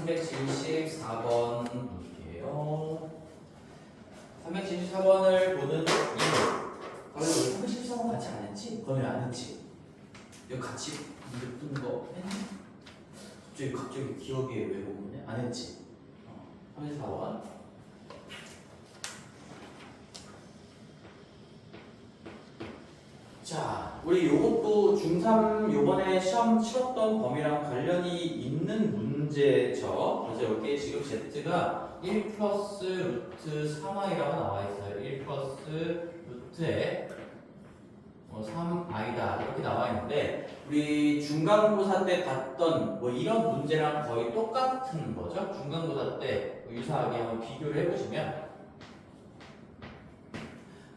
374번 볼게요. 374번을 보는 이유. 원래 우리 374번 같이 안 했지? 번외 안 했지? 이거 같이 뜬 거 했니? 갑자기 기억이 왜 오네? 안 했지? 374번. 자, 우리 요것도 중3 요번에 시험 치렀던 범위랑 관련이 있는 문제죠. 그래서 여기에 지금 Z가 1 플러스 루트 3i라고 나와 있어요. 1 플러스 루트에 3i다 이렇게 나와 있는데 우리 중간고사 때 봤던 이런 문제랑 거의 똑같은 거죠. 중간고사 때 유사하게 한번 비교를 해보시면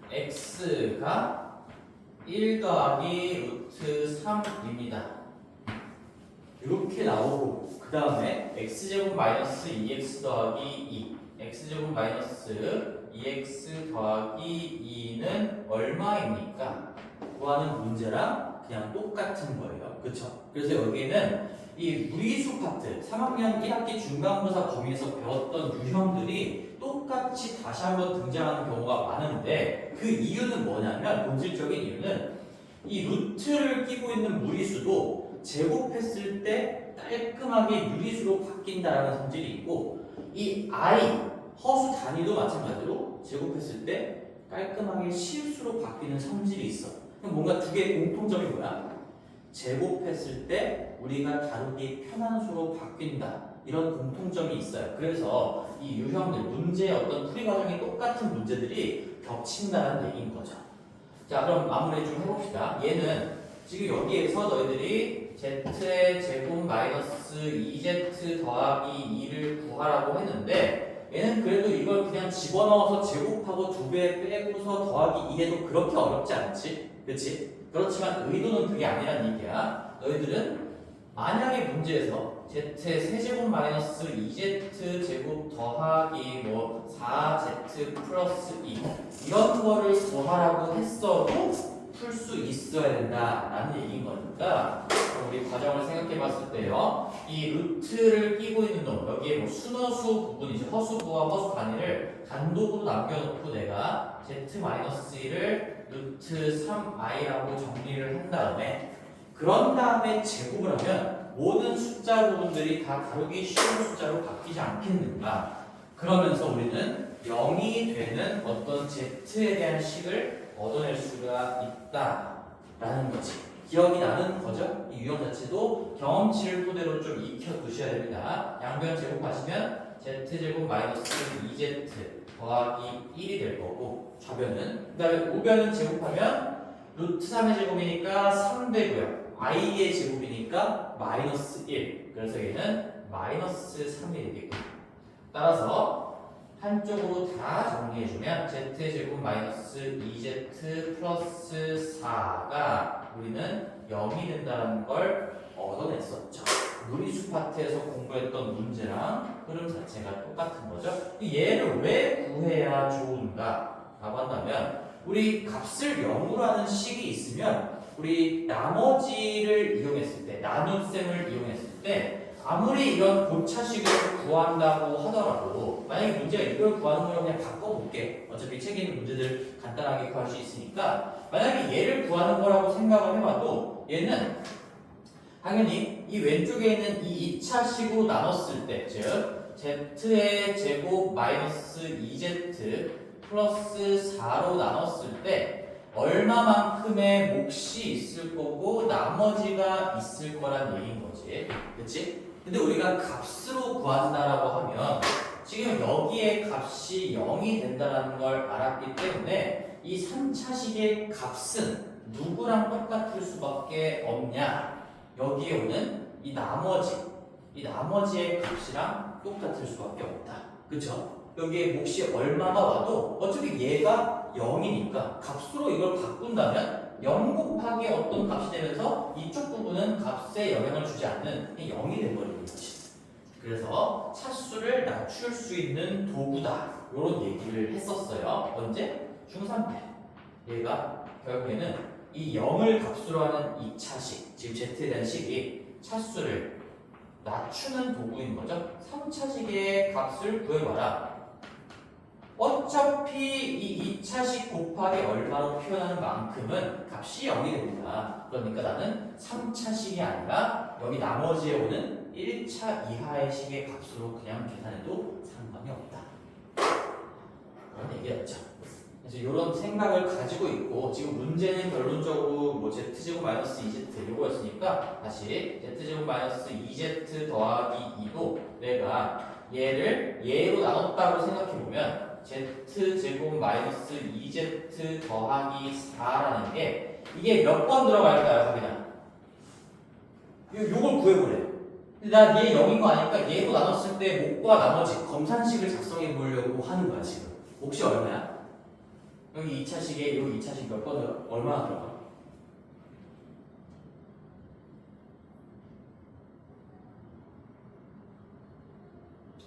x가 1 더하기 루트 3입니다. 이렇게 나오고 그 다음에 x제곱 마이너스 2x 더하기 2 x제곱 마이너스 2x 더하기 2는 얼마입니까? 구하는 문제랑 그냥 똑같은 거예요. 그쵸? 그래서 여기에는 이 무리수 파트 3학년 1학기 중간고사 범위에서 배웠던 유형들이 똑같이 다시 한번 등장하는 경우가 많은데 그 이유는 뭐냐면 본질적인 이유는 이 루트를 끼고 있는 무리수도 제곱했을 때 깔끔하게 유리수로 바뀐다라는 성질이 있고 이 i 허수 단위도 마찬가지로 제곱했을 때 깔끔하게 실수로 바뀌는 성질이 있어. 그럼 뭔가 두 개의 공통점이 뭐야? 제곱했을 때 우리가 다루기 편한 수로 바뀐다. 이런 공통점이 있어요. 그래서 이 유형들, 문제의 어떤 풀이 과정이 똑같은 문제들이 겹친다는 얘기인 거죠. 자, 그럼 마무리 좀 해봅시다. 얘는 지금 여기에서 너희들이 z의 제곱 마이너스 2z 더하기 2를 구하라고 했는데 얘는 그래도 이걸 그냥 집어넣어서 제곱하고 2배 빼고서 더하기 2해도 그렇게 어렵지 않지? 그렇지? 그렇지만 의도는 그게 아니란 얘기야. 너희들은 만약에 문제에서 z의 세제곱 마이너스 2z 제곱 더하기 4z 플러스 2 이런 거를 구하라고 했어도 풀 수 있어야 된다라는 얘기인 거니까 우리 과정을 생각해 봤을 때요. 이 루트를 끼고 있는 놈 여기에 순허수 부분이죠. 허수부와 허수 단위를 단독으로 남겨놓고 내가 z-1을 루트 3i라고 정리를 한 다음에 그런 다음에 제곱을 하면 모든 숫자 부분들이 다 다루기 쉬운 숫자로 바뀌지 않겠는가. 그러면서 우리는 0이 되는 어떤 z에 대한 식을 얻어낼 수가 있다라는 거지. 기억이 나는 거죠? 이 유형 자체도 경험치를 토대로 좀 익혀두셔야 됩니다. 양변 제곱하시면 z제곱 마이너스 2z 더하기 1이 될 거고 좌변은 그 다음에 우변은 제곱하면 루트 3의 제곱이니까 3 되고요. i의 제곱이니까 마이너스 1. 그래서 얘는 마이너스 3이 되겠고 따라서 한쪽으로 다 정리해주면 z제곱 마이너스 2z 플러스 4가 우리는 0이 된다는 걸 얻어냈었죠. 무리수 파트에서 공부했던 문제랑 흐름 자체가 똑같은 거죠. 얘를 왜 구해야 좋은가? 라고 한다면 우리 값을 0으로 하는 식이 있으면 우리 나머지를 이용했을 때 나눗셈을 이용했을 때 아무리 이런 고차식을 구한다고 하더라도 만약에 문제가 이걸 구하는 걸 그냥 바꿔볼게. 어차피 책에 있는 문제들 간단하게 구할 수 있으니까 만약에 얘를 구하는 거라고 생각을 해봐도 얘는 당연히 이 왼쪽에 있는 이 2차식으로 나눴을 때 즉 z의 제곱 마이너스 2z 플러스 4로 나눴을 때 얼마만큼의 몫이 있을 거고 나머지가 있을 거란 얘기인 거지. 그치? 근데 우리가 값으로 구한다라고 하면 지금 여기에 값이 0이 된다는 걸 알았기 때문에 이 3차식의 값은 누구랑 똑같을 수밖에 없냐? 여기에 오는 이 나머지의 값이랑 똑같을 수밖에 없다. 그쵸? 여기에 몫이 얼마가 와도 어차피 얘가 0이니까 값으로 이걸 바꾼다면 0 곱하기 어떤 값이 되면서 이쪽 부분은 값에 영향을 주지 않는 0이 돼버리는 거지. 그래서 차수를 낮출 수 있는 도구다. 이런 얘기를 했었어요. 언제? 중3 때. 얘가 결국에는 이 0을 값으로 하는 2차식, 지금 z에 대한 식이 차수를 낮추는 도구인 거죠. 3차식의 값을 구해봐라. 어차피 이 2차식 곱하기 얼마로 표현하는 만큼은 값이 0이 됩니다. 그러니까 나는 3차식이 아니라 여기 나머지에 오는 1차 이하의 식의 값으로 그냥 계산해도 상관이 없다. 그런 얘기였죠. 그래서 이런 생각을 가지고 있고 지금 문제는 결론적으로 뭐 z제곱 마이너스 2z 이거였으니까 다시 z제곱 마이너스 2z 더하기 2도 내가 얘를 얘로 나눴다고 생각해보면 z제곱 마이너스 2z 더하기 4라는 게 이게 몇 번 들어갈까요? 그냥 요걸 구해보래. 나 얘 0인 거 아니까 얘로 나눴을 때 목과 나머지 검산식을 작성해 보려고 하는 거야 지금. 몫이 얼마야? 여기 2차식에 여기 2차식 몇 번 들어? 얼마나 들어가?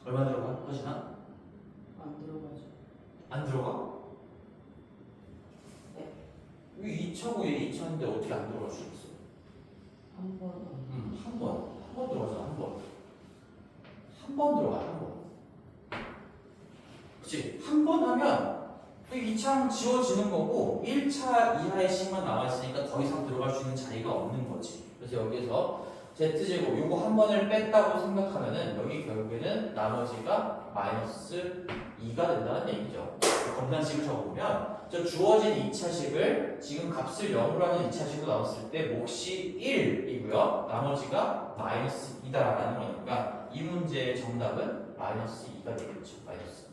얼마 들어가? 허진아? 안 들어가죠. 안 들어가? 네. 여기 2차고 얘 2차인데 어떻게 안 들어갈 수 있어? 한 번. 한 번 들어가잖아, 한 번. 한 번 들어가, 한 번. 그치? 한 번 하면 2차는 지워지는 거고 1차 이하의 식만 남아있으니까 더 이상 들어갈 수 있는 자리가 없는 거지. 그래서 여기서 z제곱 요거 한 번을 뺐다고 생각하면은 여기 결국에는 나머지가 마이너스 2가 된다는 얘기죠. 검산식을 적어보면 저 주어진 2차식을 지금 값을 0으로 하는 2차식으로 나눴을 때 몫이 1이고요. 나머지가 마이너스 2다라는 거니까 이 문제의 정답은 마이너스 2가 되겠죠. 마이너스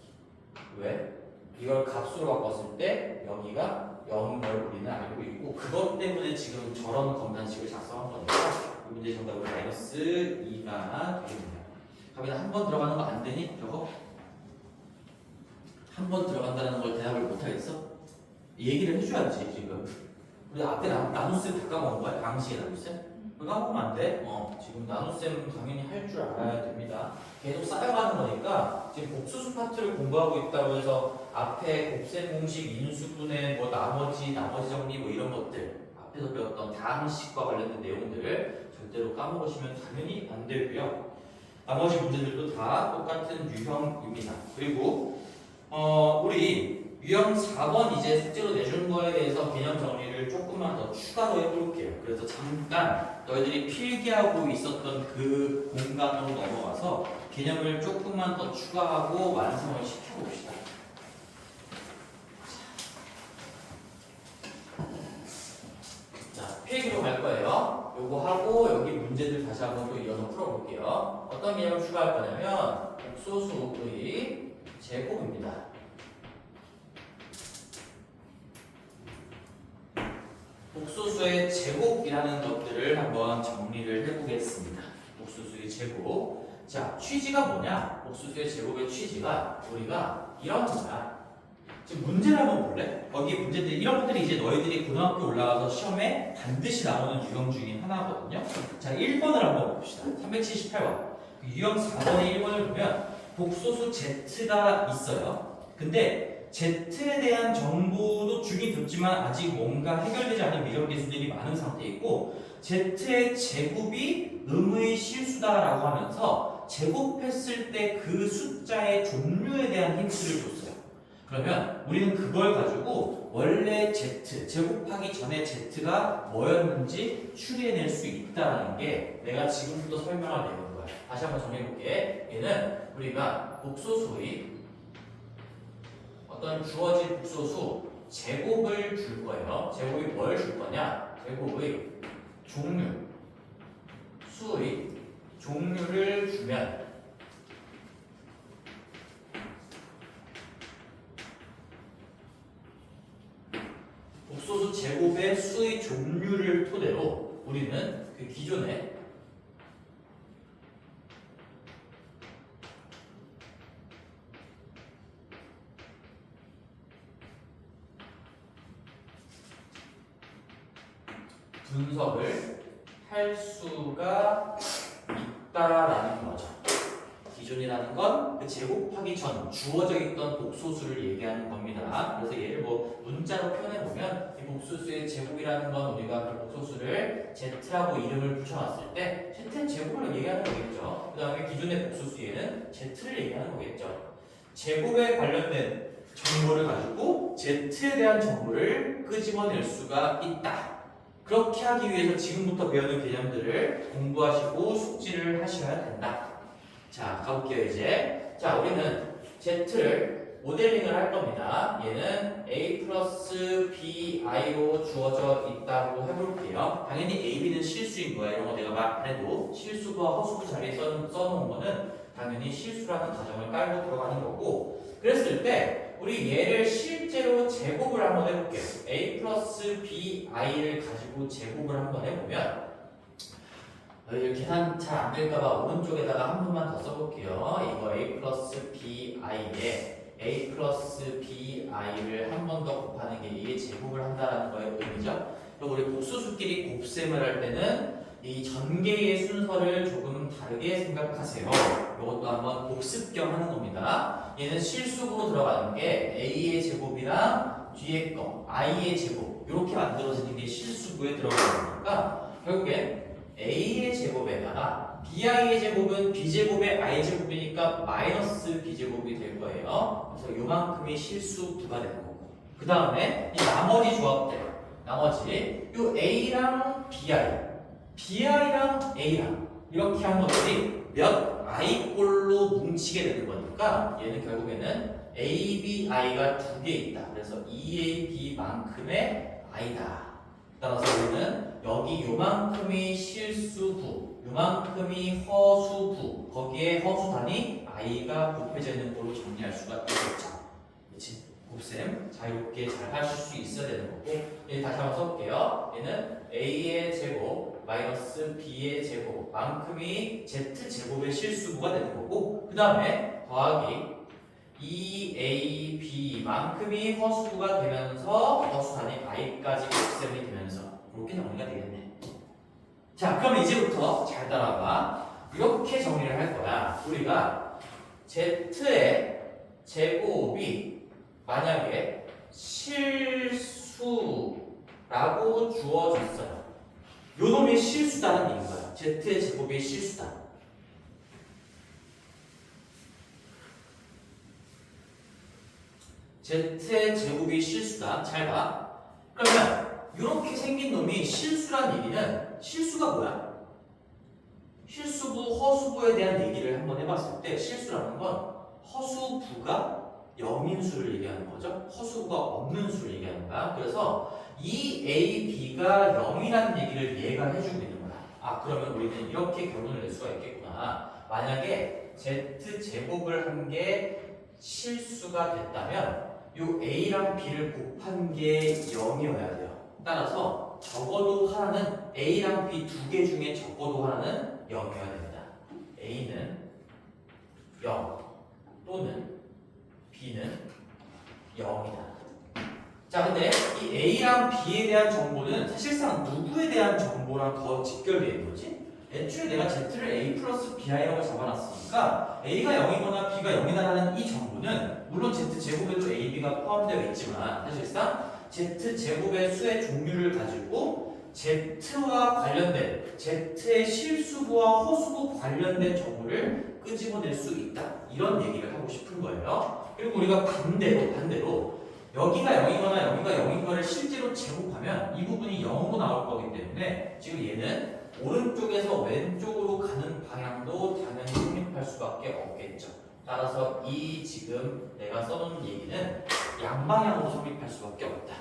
2. 왜? 이걸 값으로 바꿨을 때 여기가 0인 걸 우리는 알고 있고 그것 때문에 지금 저런 검산식을 작성한 거니까 이 문제 정답은 마이너스 2가 되겠네요. 그러면 한 번 들어가는 거 안 되니? 저거? 한 번 들어간다는 걸 대답을 못 하겠어? 얘기를 해줘야지 지금. 우리 앞에 나눗셈 다 까먹은 거야? 방식의 나눗셈? 그거 까먹으면 안 돼. 지금 나눗셈 당연히 할 줄 알아야 됩니다. 계속 쌓여가는 거니까 지금 복수수 파트를 공부하고 있다고 해서 앞에 곱셈 공식, 인수분해, 뭐 나머지 정리 뭐 이런 것들 앞에서 배웠던 다항식과 관련된 내용들을 절대로 까먹으시면 당연히 안 되고요. 나머지 문제들도 다 똑같은 유형입니다. 그리고 우리 유형 4번 이제 숙제로 내준 거에 대해서 개념 정리를 조금만 더 추가로 해볼게요. 그래서 잠깐 너희들이 필기하고 있었던 그 공간으로 넘어가서 개념을 조금만 더 추가하고 완성을 시켜봅시다. 자, 필기로 갈 거예요. 요거 하고 여기 문제들 다시 한번 또 이어서 풀어볼게요. 어떤 개념을 추가할 거냐면 복소수의 제곱입니다. 복소수의 제곱이라는 것들을 한번 정리를 해보겠습니다. 복소수의 제곱. 자, 취지가 뭐냐? 복소수의 제곱의 취지가 우리가 이런 거야. 지금 문제를 한번 볼래? 거기 문제들 이런 것들이 이제 너희들이 고등학교 올라가서 시험에 반드시 나오는 유형 중에 하나거든요. 자, 1번을 한번 봅시다. 378번. 유형 4번의 1번을 보면 복소수 z가 있어요. 근데 z에 대한 정보도 주긴 줬지만 아직 뭔가 해결되지 않은 미적계수들이 많은 상태에 있고 z의 제곱이 음의 실수다라고 하면서 제곱했을 때 그 숫자의 종류에 대한 힌트를 줬어요. 그러면 우리는 그걸 가지고 원래 제곱하기 전에 z가 뭐였는지 추리해낼 수 있다는 게 내가 지금부터 설명할 내용인 거야. 다시 한번 정리해볼게. 얘는 우리가 복소수의 어떤 주어진 복소수 제곱을 줄 거예요. 제곱이 뭘 줄 거냐? 제곱의 종류, 수의 종류를 주면 복소수 제곱의 수의 종류를 토대로 우리는 그 기존에 분석을 할 수가 있다라는 거죠. 기준이라는 건 그 제곱하기 전 주어져 있던 복소수를 얘기하는 겁니다. 그래서 얘를 뭐 문자로 표현해 보면 이 복소수의 제곱이라는 건 우리가 그 복소수를 z라고 이름을 붙여놨을 때 z의 제곱을 얘기하는 거겠죠. 그 다음에 기존의 복소수 얘는 z를 얘기하는 거겠죠. 제곱에 관련된 정보를 가지고 z에 대한 정보를 끄집어낼 수가 있다. 그렇게 하기 위해서 지금부터 배우는 개념들을 공부하시고 숙지를 하셔야 된다. 자, 가볼게요 이제. 자, 우리는 z를 모델링을 할 겁니다. 얘는 a 플러스 bi로 주어져 있다고 해볼게요. 당연히 a, b는 실수인 거야. 이런 거 내가 말 안 해도 실수와 허수부 자리에 써놓은 거는 당연히 실수라는 가정을 깔고 들어가는 거고, 그랬을 때 우리 얘를 실제로 제곱을 한번 해볼게요. a 플러스 bi를 가지고 제곱을 한번 해보면 계산 잘 안 될까봐 오른쪽에다가 한 번만 더 써볼게요. 이거 a 플러스 bi에 a 플러스 bi를 한 번 더 곱하는 게 이게 제곱을 한다는 거의 의미죠. 그리고 우리 복수수끼리 곱셈을 할 때는 이 전개의 순서를 조금 다르게 생각하세요. 이것도 한번 복습 겸 하는 겁니다. 얘는 실수로 들어가는 게 a의 제곱이랑 뒤에 거 i의 제곱 이렇게 만들어지는 게 실수부에 들어가는 거니까 결국엔 a의 제곱에다가 bi의 제곱은 b제곱의 i제곱이니까 마이너스 b제곱이 될 거예요. 그래서 요만큼이 실수부가 되는 거고, 그 다음에 이 나머지 조합들, 나머지 요 a랑 bi랑 a랑 이렇게 한 것들이 몇 i꼴로 뭉치게 되는 거니까 얘는 결국에는 a, b, i가 두 개 있다. 그래서 2ab만큼의 i다. 따라서 우리는 여기 요만큼이 실수부, 요만큼이 허수부, 거기에 허수단이 i가 곱해져 있는 걸로 정리할 수가 있겠죠. 그렇지? 곱셈 자유롭게 잘 하실 수 있어야 되는 거고, 얘 다시 한번 써볼게요. 얘는 a의 제곱 마이너스 b의 제곱 만큼이 z제곱의 실수부가 되는 거고, 그 다음에 더하기 2ab만큼이 허수부가 되면서 허수단이 i까지 곱셈이 되면서 이렇게 정리가 되겠네. 자, 그럼 이제부터 잘 따라봐. 이렇게 정리를 할 거야. 우리가 z의 제곱이 만약에 실수라고 주어졌어요. 요 놈이 실수다는 얘기인 거야. z의 제곱이 실수다. z의 제곱이 실수다. 잘 봐. 그러면 이렇게 생긴 놈이 실수란 얘기는 실수가 뭐야? 실수부, 허수부에 대한 얘기를 한번 해봤을 때 실수라는 건 허수부가 0인 수를 얘기하는 거죠. 허수부가 없는 수를 얘기하는 거야. 그래서 이 a, b가 0이라는 얘기를 얘가 해주고 있는 거야. 아, 그러면 우리는 이렇게 결론을 낼 수가 있겠구나. 만약에 z제곱을 한 게 실수가 됐다면 요 a랑 b를 곱한 게 0이어야 돼요. 따라서 적어도 하나는 a랑 b 두 개 중에 적어도 하나는 0이어야 됩니다. a는 0 또는 b는 0이다. 자, 근데 이 a랑 b에 대한 정보는 사실상 누구에 대한 정보랑 더 직결되어 있는 거지? 애초에 내가 z를 a 플러스 bi라고 잡아놨으니까 a가 0이거나 b가 0이다라는 이 정보는 물론 z제곱에도 a, b가 포함되어 있지만 사실상 z제곱의 수의 종류를 가지고 z와 관련된 z의 실수부와 허수부 관련된 정보를 끄집어낼 수 있다. 이런 얘기를 하고 싶은 거예요. 그리고 우리가 반대로 여기가 0이거나 여기가 0인 거를 실제로 제곱하면 이 부분이 0으로 나올 거기 때문에 지금 얘는 오른쪽에서 왼쪽으로 가는 방향도 당연히 성립할 수밖에 없겠죠. 따라서 이 지금 내가 써놓은 얘기는 양방향으로 성립할 수밖에 없다.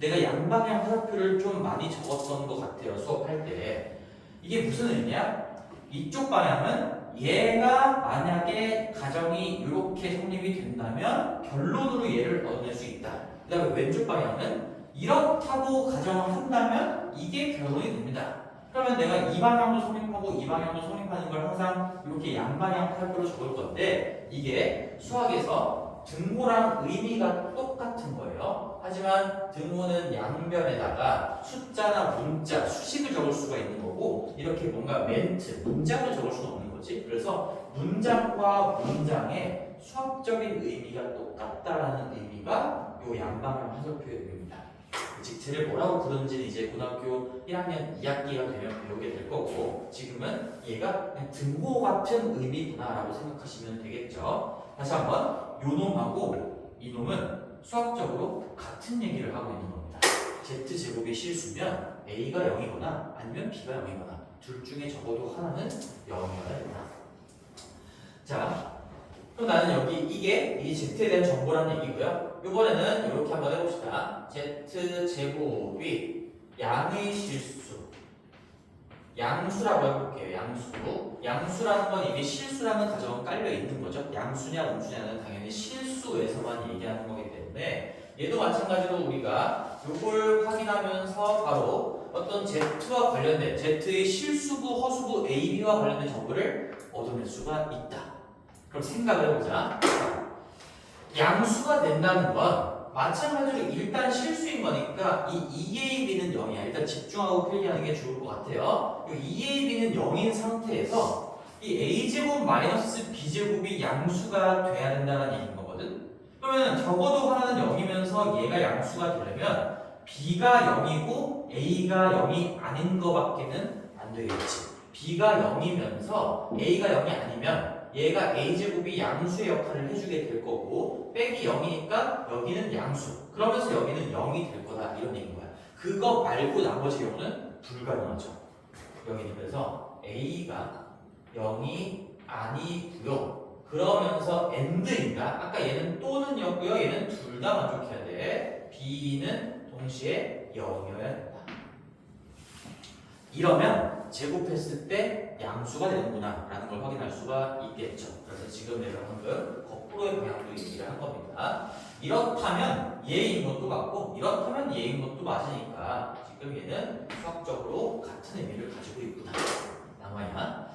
내가 양방향 화살표를 좀 많이 적었던 것 같아요. 수업할 때. 이게 무슨 의미야? 이쪽 방향은 얘가 만약에 가정이 이렇게 성립이 된다면 결론으로 얘를 얻어낼 수 있다. 그 다음에 왼쪽 방향은 이렇다고 가정을 한다면 이게 결론이 됩니다. 그러면 내가 이 방향도 성립하고 이 방향도 성립하는 걸 항상 이렇게 양방향 화살표로 적을 건데 이게 수학에서 등호랑 의미가 똑같은 거예요. 하지만 등호는 양변에다가 숫자나 문자, 수식을 적을 수가 있는 거고 이렇게 뭔가 멘트, 문장을 적을 수는 없는 거예요. 거지. 그래서 문장과 문장의 수학적인 의미가 똑같다라는 의미가 요 양방향 화살표의 의미입니다. 즉 쟤를 뭐라고 부르는지는 이제 고등학교 1학년 2학기가 되면 배우게 될 거고 지금은 얘가 그냥 등호 같은 의미구나라고 생각하시면 되겠죠. 다시 한번 요 놈하고 이 놈은 수학적으로 같은 얘기를 하고 있는 겁니다. Z제곱이 실수면 A가 0이거나 아니면 B가 0이거나 둘 중에 적어도 하나는 0이어야 된다. 자, 그럼 나는 여기 이게 이 Z에 대한 정보라는 얘기고요. 이번에는 이렇게 한번 해봅시다. Z제곱이 양의 실수, 양수라고 해볼게요. 양수라는 건 이게 실수라는 가정은 깔려 있는 거죠. 양수냐 음수냐는 당연히 실수에서만 얘기하는 거기 때문에 얘도 마찬가지로 우리가 이걸 확인하면서 바로 어떤 Z와 관련된 Z의 실수부, 허수부 A, B와 관련된 정보를 얻어낼 수가 있다. 그럼 생각을 해보자. 양수가 된다는 건 마찬가지로 일단 실수인 거니까 이 2AB는 0이야. 일단 집중하고 필기하는 게 좋을 것 같아요. 이 2AB는 0인 상태에서 이 A제곱 마이너스 B제곱이 양수가 돼야 된다는 얘기인 거거든. 그러면 적어도 하나는 0이면서 얘가 양수가 되려면 B가 0이고 A가 0이 아닌 거밖에는 안 되겠지. B가 0이면서 A가 0이 아니면 얘가 A제곱이 양수의 역할을 해주게 될 거고 빼기 0이니까 여기는 양수 그러면서 여기는 0이 될 거다 이런 얘기인 거야. 그거 말고 나머지 경우는 불가능하죠. 여기는 그래서 A가 0이 아니고요. 그러면서 AND인가? 아까 얘는 또는이었고요. 얘는 둘 다 만족해야 돼. B는 동시에 0이어야 된다. 이러면 제곱했을 때 양수가 되는구나 라는 걸 확인할 수가 있겠죠. 그래서 지금 내가 방금 거꾸로의 방향도 얘기를 한 겁니다. 이렇다면 얘인 것도 맞고 이렇다면 얘인 것도 맞으니까 지금 얘는 수학적으로 같은 의미를 가지고 있구나. 남아야.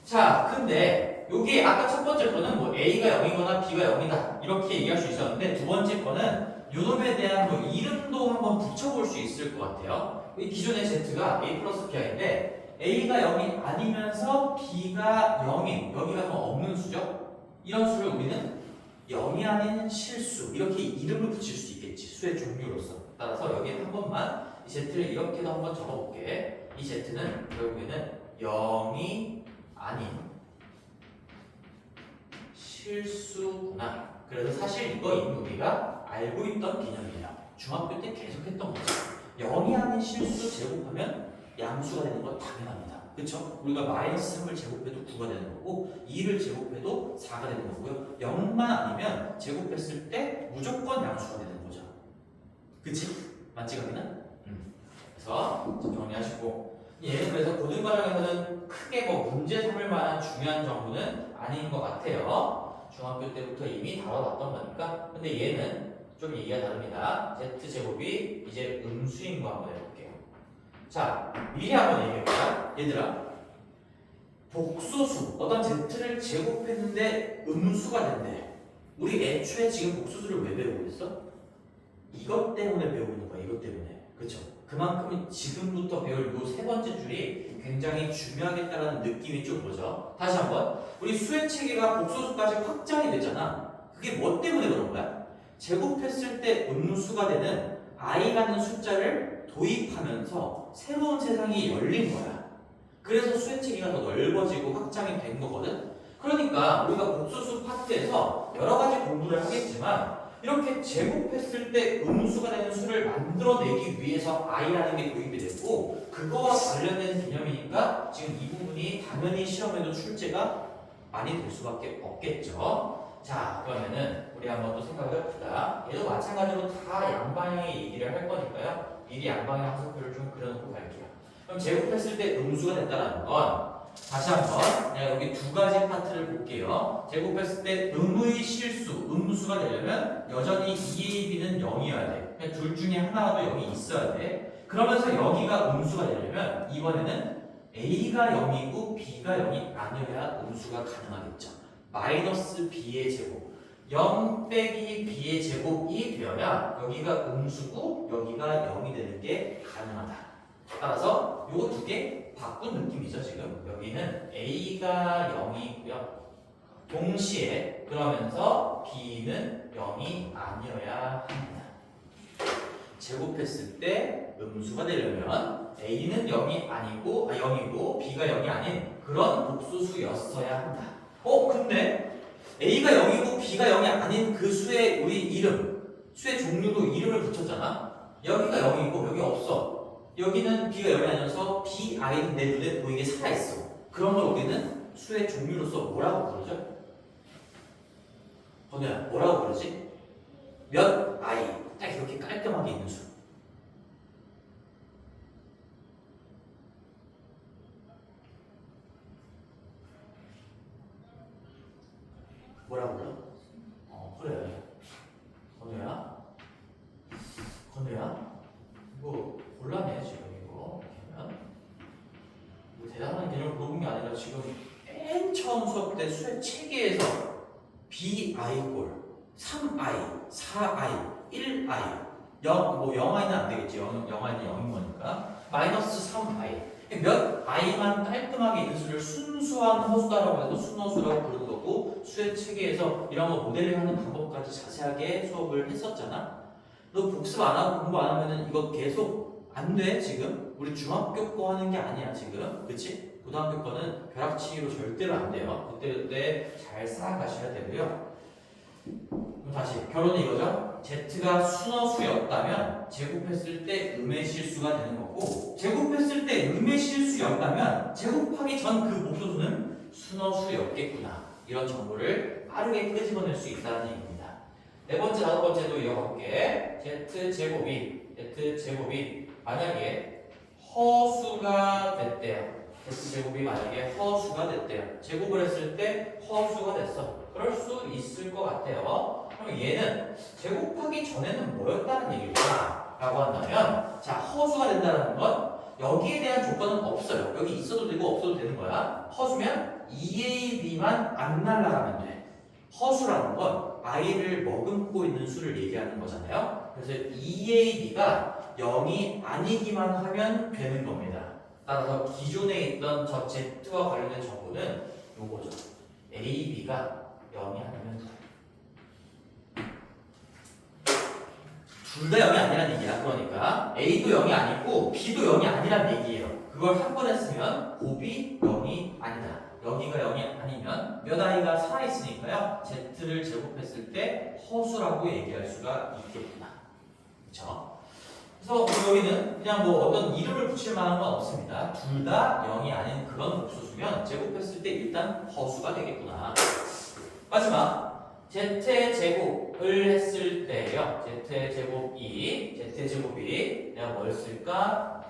자, 근데 여기 아까 첫 번째 거는 뭐 A가 0이거나 B가 0이다 이렇게 얘기할 수 있었는데 두 번째 거는 요놈에 대한 뭐 이름도 한번 붙여볼 수 있을 것 같아요. 이 기존의 Z가 A 플러스 B인데 A가 0이 아니면서 B가 0인 여기가 뭐 없는 수죠? 이런 수를 우리는 0이 아닌 실수 이렇게 이름을 붙일 수 있겠지. 수의 종류로서. 따라서 여기에 한 번만 이 Z를 이렇게도 한번 적어볼게. 이 Z는 결국에는 0이 아닌 실수구나. 그래서 사실 이거 이미 우리가 알고 있던 개념이에요. 중학교 때 계속 했던 거죠. 0이 아닌 실수 제곱하면 양수가 되는 건 당연합니다. 그쵸? 우리가 마이너스 3을 제곱해도 9가 되는 거고 2를 제곱해도 4가 되는 거고요. 0만 아니면 제곱했을 때 무조건 양수가 되는 거죠. 그치? 맞지 가기는? 그래서 정리하시고 얘는 그래서 고등과정에서는 크게 뭐 문제 삼을 만한 중요한 정보는 아닌 것 같아요. 중학교 때부터 이미 다뤄봤던 거니까. 근데 얘는 좀 얘기가 다릅니다. Z제곱이 이제 음수인 거 한번 해볼게요. 자, 미리 한번 얘기해볼까? 얘들아, 복소수 어떤 Z를 제곱했는데 음수가 된대. 우리 애초에 지금 복소수를 왜 배우고 있어? 이것 때문에 배우고 있는 거야. 이것 때문에. 그쵸? 그만큼 지금부터 배울 요 세 번째 줄이 굉장히 중요하겠다라는 느낌이 좀 오죠. 다시 한번 우리 수의 체계가 복소수까지 확장이 되잖아. 그게 뭐 때문에 그런 거야? 제곱했을 때 음수가 되는 i라는 숫자를 도입하면서 새로운 세상이 열린 거야. 그래서 수의 체계가 더 넓어지고 확장이 된 거거든. 그러니까 우리가 복소수 파트에서 여러 가지 공부를 하겠지만 이렇게 제곱했을 때 음수가 되는 수를 만들어내기 위해서 i라는 게 도입이 됐고 그거와 관련된 개념이니까 지금 이 부분이 당연히 시험에도 출제가 많이 될 수밖에 없겠죠. 자, 그러면은 우리 한번 또 생각을 해봅시다. 얘도 마찬가지로 다 양방향의 얘기를 할 거니까요. 미리 양방향 화살표를 좀 그려놓고 갈게요. 그럼 제곱했을 때 음수가 됐다는 건 다시 한번 내가 여기 두 가지 파트를 볼게요. 제곱했을 때 음의 실수, 음수가 되려면 여전히 2AB는 0이어야 돼. 그냥 둘 중에 하나라도 0이 있어야 돼. 그러면서 여기가 음수가 되려면 이번에는 A가 0이고 B가 0이 아니어야 음수가 가능하겠죠. 마이너스 B의 제곱 0 빼기 B의 제곱이 되어야 여기가 음수고 여기가 0이 되는 게 가능하다. 따라서 요 두 개 바꾼 느낌이죠 지금. 여기는 A가 0이고요. 동시에 그러면서 B는 0이 아니어야 합니다. 제곱했을 때 음수가 되려면 A는 0이 아니고 0이고 B가 0이 아닌 그런 복소수였어야 한다. 근데 A가 0이고 B가 0이 아닌 그 수의 우리 이름, 수의 종류로 이름을 붙였잖아. 여기가 0이고 여기 없어. 여기는 B가 0이 아니어서 BI는 내 눈에 보이게 살아있어. 그런 걸 우리는 수의 종류로서 뭐라고 부르죠? 번호야, 뭐라고 부르지? 몇 I 딱 이렇게 깔끔하게 있는 수. 뭐라고 불러? 그래. 건우야, 이거 곤란해 지금 이거. 보면 뭐 대단한 개념을 물어본 게 아니라 지금 맨 처음 수업 때 수의 체계에서 BI꼴, 3I, 4I, 1I, 0I는 안 되겠지. 0I는 0인 거니까. 마이너스 3I. 몇 I만 깔끔하게 있는 수를 순수한 허수다라고 해서 순허수라고 부르는 거고, 수의 체계에서 이런 거 모델링하는 방법까지 자세하게 수업을 했었잖아. 너 복습 안 하고 공부 안 하면은 이거 계속 안 돼, 지금? 우리 중학교 거 하는 게 아니야, 지금. 그치? 고등학교 거는 벼락치기로 절대로 안 돼요. 그때 잘 쌓아가셔야 되고요. 그럼 다시 결론은 이거죠. Z가 순허수였다면 제곱했을 때 음의 실수가 되는 거고, 제곱했을 때 음의 실수였다면 제곱하기 전 그 복소수는 순허수였겠구나. 이런 정보를 빠르게 끄집어낼 수 있다는 얘기입니다. 네 번째, 다섯 번째도 이어가볼게. Z제곱이 만약에 허수가 됐대요. Z제곱이 만약에 허수가 됐대요. 제곱을 했을 때 허수가 됐어. 그럴 수 있을 것 같아요. 그럼 얘는 제곱하기 전에는 뭐였다는 얘기일까? 라고 한다면, 자, 허수가 된다는 건 여기에 대한 조건은 없어요. 여기 있어도 되고 없어도 되는 거야. 허수면 2AB만 안 날아가면 돼. 허수라는 건 i를 머금고 있는 수를 얘기하는 거잖아요. 그래서 2AB가 0이 아니기만 하면 되는 겁니다. 따라서 기존에 있던 저 Z와 관련된 정보는 요거죠. AB가 0이 아니면 돼. 둘 다 0이 아니란 얘기야. 그러니까 A도 0이 아니고 B도 0이 아니란 얘기예요. 그걸 한 번 했으면 곱이 0이 아니다. 여기가 0이 아니면 몇 I가 살아있으니까요. Z를 제곱했을 때 허수라고 얘기할 수가 있겠구나. 그렇죠? 그래서 여기는 그냥 뭐 어떤 이름을 붙일 만한 건 없습니다. 둘 다 0이 아닌 그런 복소수면 제곱했을 때 일단 허수가 되겠구나. 마지막 Z의 제곱을 했을 때요. Z의 제곱이 내가 뭘 쓸까?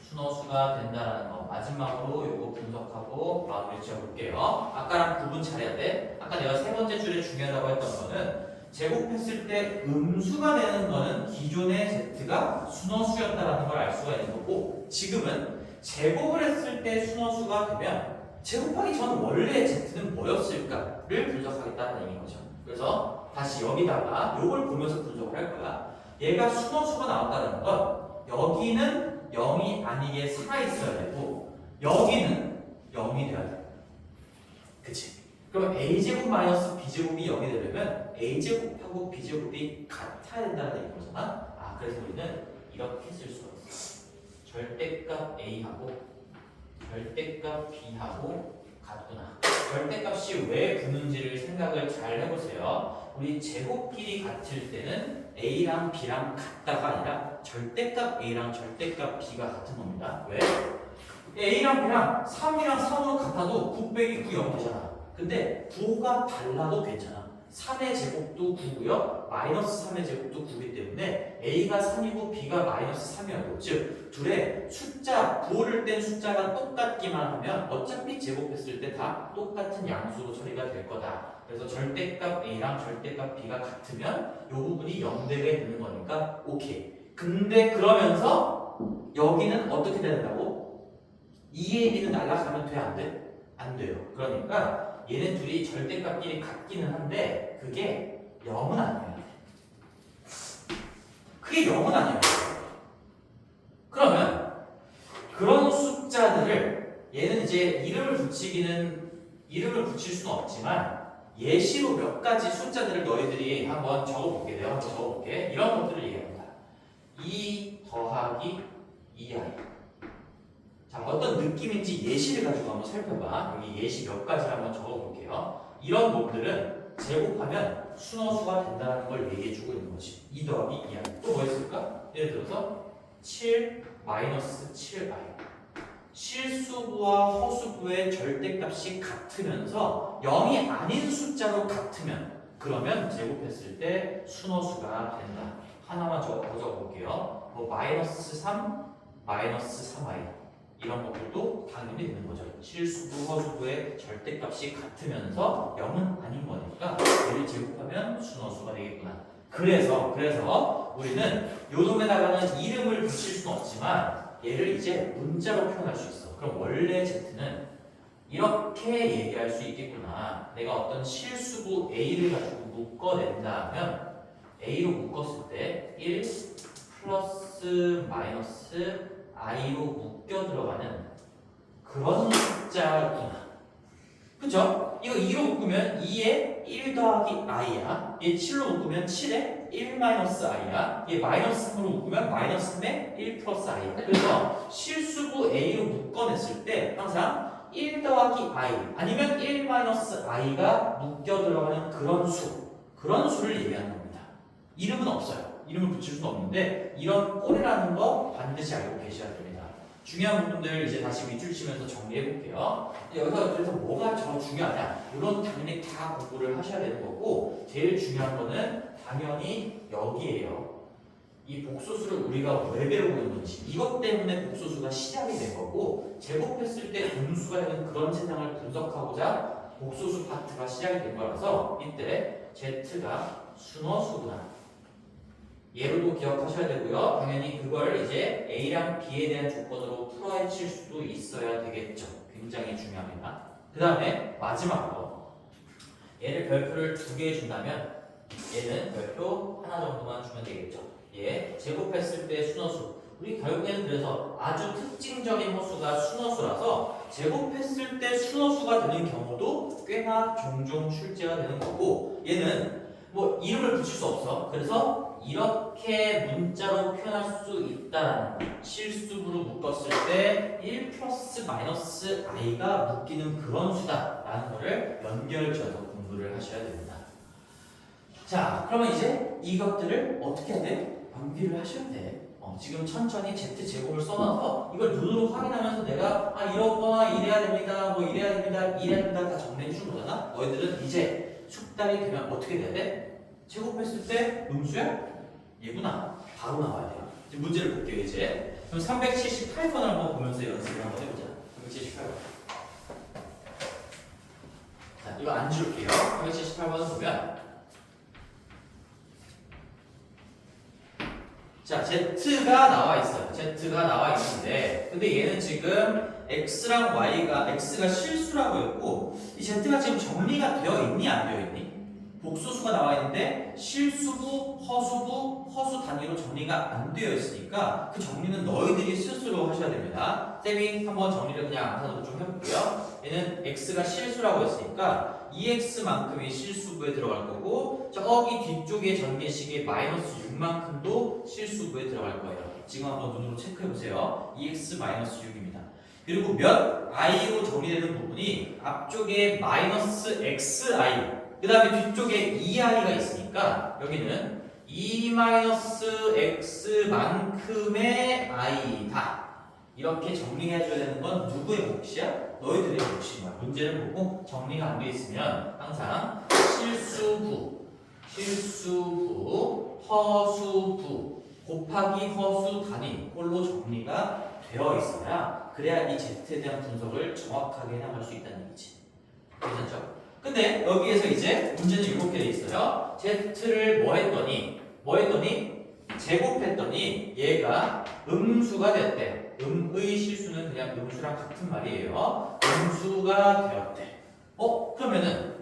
순허수가 된다는 거. 마지막으로 요거 분석하고 마무리 지어볼게요. 아까랑 구분 잘해야 돼. 아까 내가 세 번째 줄에 중요하다고 했던 거는 제곱했을 때 음수가 되는 거는 기존의 Z가 순허수였다라는 걸 알 수가 있는 거고, 지금은 제곱을 했을 때 순허수가 되면 제곱하기 전 원래 Z는 뭐였을까를 분석하겠다는 얘기인 거죠. 그래서 다시 여기다가 요걸 보면서 분석을 할 거야. 얘가 순허수가 나왔다는 건 여기는 0이 아니게 살아있어야 되고 여기는 0이 돼야 돼. 그치? 그럼 A제곱 마이너스 B제곱이 0이 되려면 A제곱하고 B제곱이 같아야 된다는 얘기인 거잖아. 그래서 우리는 이렇게 쓸 수가 있어. 절대값 A하고 절대값 B하고 같구나. 절대값이 왜 붙는지를 생각을 잘 해보세요. 우리 제곱끼리 같을 때는 A랑 B랑 같다가 아니라 절대값 A랑 절대값 B가 같은 겁니다. 왜? A랑 B랑 3이랑 3으로 같아도 9 빼기 9 0 되잖아. 근데 9가 달라도 괜찮아. 3의 제곱도 9고요. 마이너스 3의 제곱도 9이기 때문에 A가 3이고 B가 마이너스 3이어도 즉 둘의 숫자, 부호를 뗀 숫자가 똑같기만 하면 어차피 제곱했을 때 다 똑같은 양수로 처리가 될 거다. 그래서 절대값 A랑 절대값 B가 같으면 이 부분이 0 되게 되는 거니까 오케이. 근데 그러면서 여기는 어떻게 된다고? 2AB는 날아가면 돼? 안 돼? 안 돼요. 그러니까 얘네 둘이 절대값끼리 같기는 한데 그게 0은 아니에요. 그게 0은 아니에요. 그러면 얘는 이제 이름을 붙일 수는 없지만 예시로 몇 가지 숫자들을 너희들이 한번 적어볼게. 내가 한번 적어볼게. 이런 것들을 얘기합니다. 2 더하기 2i. 자, 어떤 느낌인지 예시를 가지고 한번 살펴봐. 여기 예시 몇 가지를 한번 적어볼게요. 이런 놈들은 제곱하면 순허수가 된다는 걸 얘기해주고 있는 거지. 2 더하기 2i. 또 뭐 있을까? 예를 들어서 7 마이너스 7i. 실수부와 허수부의 절대값이 같으면서 0이 아닌 숫자로 같으면 그러면 제곱했을 때 순허수가 된다. 하나만 더 적어볼게요. 뭐 마이너스 3, 마이너스 3i. 이런 것들도 당연히 되는 거죠. 실수부, 허수부의 절대값이 같으면서 0은 아닌 거니까 얘를 제곱하면 순허수가 되겠구나. 그래서 우리는 요 놈에다가는 이름을 붙일 수는 없지만 얘를 이제 문자로 표현할 수 있어. 그럼 원래 Z는 이렇게 얘기할 수 있겠구나. 내가 어떤 실수부 A를 가지고 묶어낸다면 A로 묶었을 때 1 플러스 마이너스 i로 묶여 들어가는 그런 숫자구나. 그쵸? 이거 2로 묶으면 2에 1 더하기 i야. 얘 7로 묶으면 7에 1 마이너스 i야. 얘 마이너스 3으로 묶으면 마이너스 3에 1 플러스 i야. 그래서 실수부 a로 묶어냈을 때 항상 1 더하기 i 아니면 1 마이너스 i가 묶여 들어가는 그런 수를 얘기하는 겁니다. 이름은 없어요. 이름을 붙일 수는 없는데 이런 꼴이라는 거 반드시 알고 계셔야 됩니다. 중요한 부분들 이제 다시 밑줄 치면서 정리해 볼게요. 여기서 그래서 뭐가 더 중요하냐? 이런 당연히 다 공부를 하셔야 되는 거고 제일 중요한 거는 당연히 여기에요. 이 복소수를 우리가 왜 배우고 있는지 이것 때문에 복소수가 시작이 된 거고 제곱했을 때 음수가 되는 그런 세상을 분석하고자 복소수 파트가 시작이 된 거라서 이때 Z가 순허수구나. 예로도 기억하셔야 되고요. 당연히 그걸 이제 A랑 B에 대한 조건으로 풀어헤칠 수도 있어야 되겠죠. 굉장히 중요합니다. 그 다음에 마지막으로 얘를 별표를 2개 준다면 얘는 별표 하나 정도만 주면 되겠죠. 얘 제곱했을 때 순허수. 우리 결국에는 그래서 아주 특징적인 허수가 순허수라서 제곱했을 때 순허수가 되는 경우도 꽤나 종종 출제가 되는 거고 얘는 뭐 이름을 붙일 수 없어. 그래서 이렇게 문자로 표현할 수 있다라는 거. 실수부로 묶었을 때 1 플러스 마이너스 i가 묶이는 그런 수다라는 거를 연결지어서 공부를 하셔야 됩니다. 자, 그러면 이제 이것들을 어떻게 해야 돼? 암기를 하셔야 돼. 지금 천천히 Z 제곱을 써놔서 이걸 눈으로 확인하면서 내가 이러거나 이래야 됩니다, 뭐 이래야 됩니다, 이래야 됩니다 다 정리해 주는 거잖아. 너희들은 이제 숙달이 되면 어떻게 돼야 돼? 제곱했을 때 음수야? 얘구나. 바로 나와야 돼요. 이제 문제를 볼게요, 이제. 그럼 378번을 한번 보면서 연습을 한번 해보자. 378번. 자, 이거 안 줄게요. 378번을 보면. 자, Z가 나와 있어요. Z가 나와 있는데, 근데 얘는 지금 X랑 X가 실수라고 했고, 이 Z가 지금 정리가 되어 있니, 안 되어 있니? 복소수가 나와 있는데 실수부, 허수부, 허수 단위로 정리가 안 되어 있으니까 그 정리는 너희들이 스스로 하셔야 됩니다. 쌤이 한번 정리를 그냥 암산으로 좀 해볼게요. 얘는 x가 실수라고 했으니까 2x만큼이 실수부에 들어갈 거고 저기 뒤쪽에 전개식의 마이너스 6만큼도 실수부에 들어갈 거예요. 지금 한번 눈으로 체크해보세요. 2x 마이너스 6입니다. 그리고 몇 i로 정리되는 부분이 앞쪽에 마이너스 xi 그 다음에 뒤쪽에 2i가 있으니까 여기는 2-x만큼의 i다. 이렇게 정리해줘야 되는 건 누구의 몫이야? 너희들의 몫인 거야. 문제를 보고 정리가 안 돼 있으면 항상 실수부, 허수부 곱하기 허수 단위 꼴로 정리가 되어 있어야 그래야 이 Z에 대한 분석을 정확하게 해나갈 수 있다는 얘기지. 괜찮죠? 근데 여기에서 이제 문제는 이렇게 돼 있어요. Z를 뭐 했더니 제곱했더니 얘가 음수가 됐대. 음의 실수는 그냥 음수랑 같은 말이에요. 음수가 되었대. 그러면은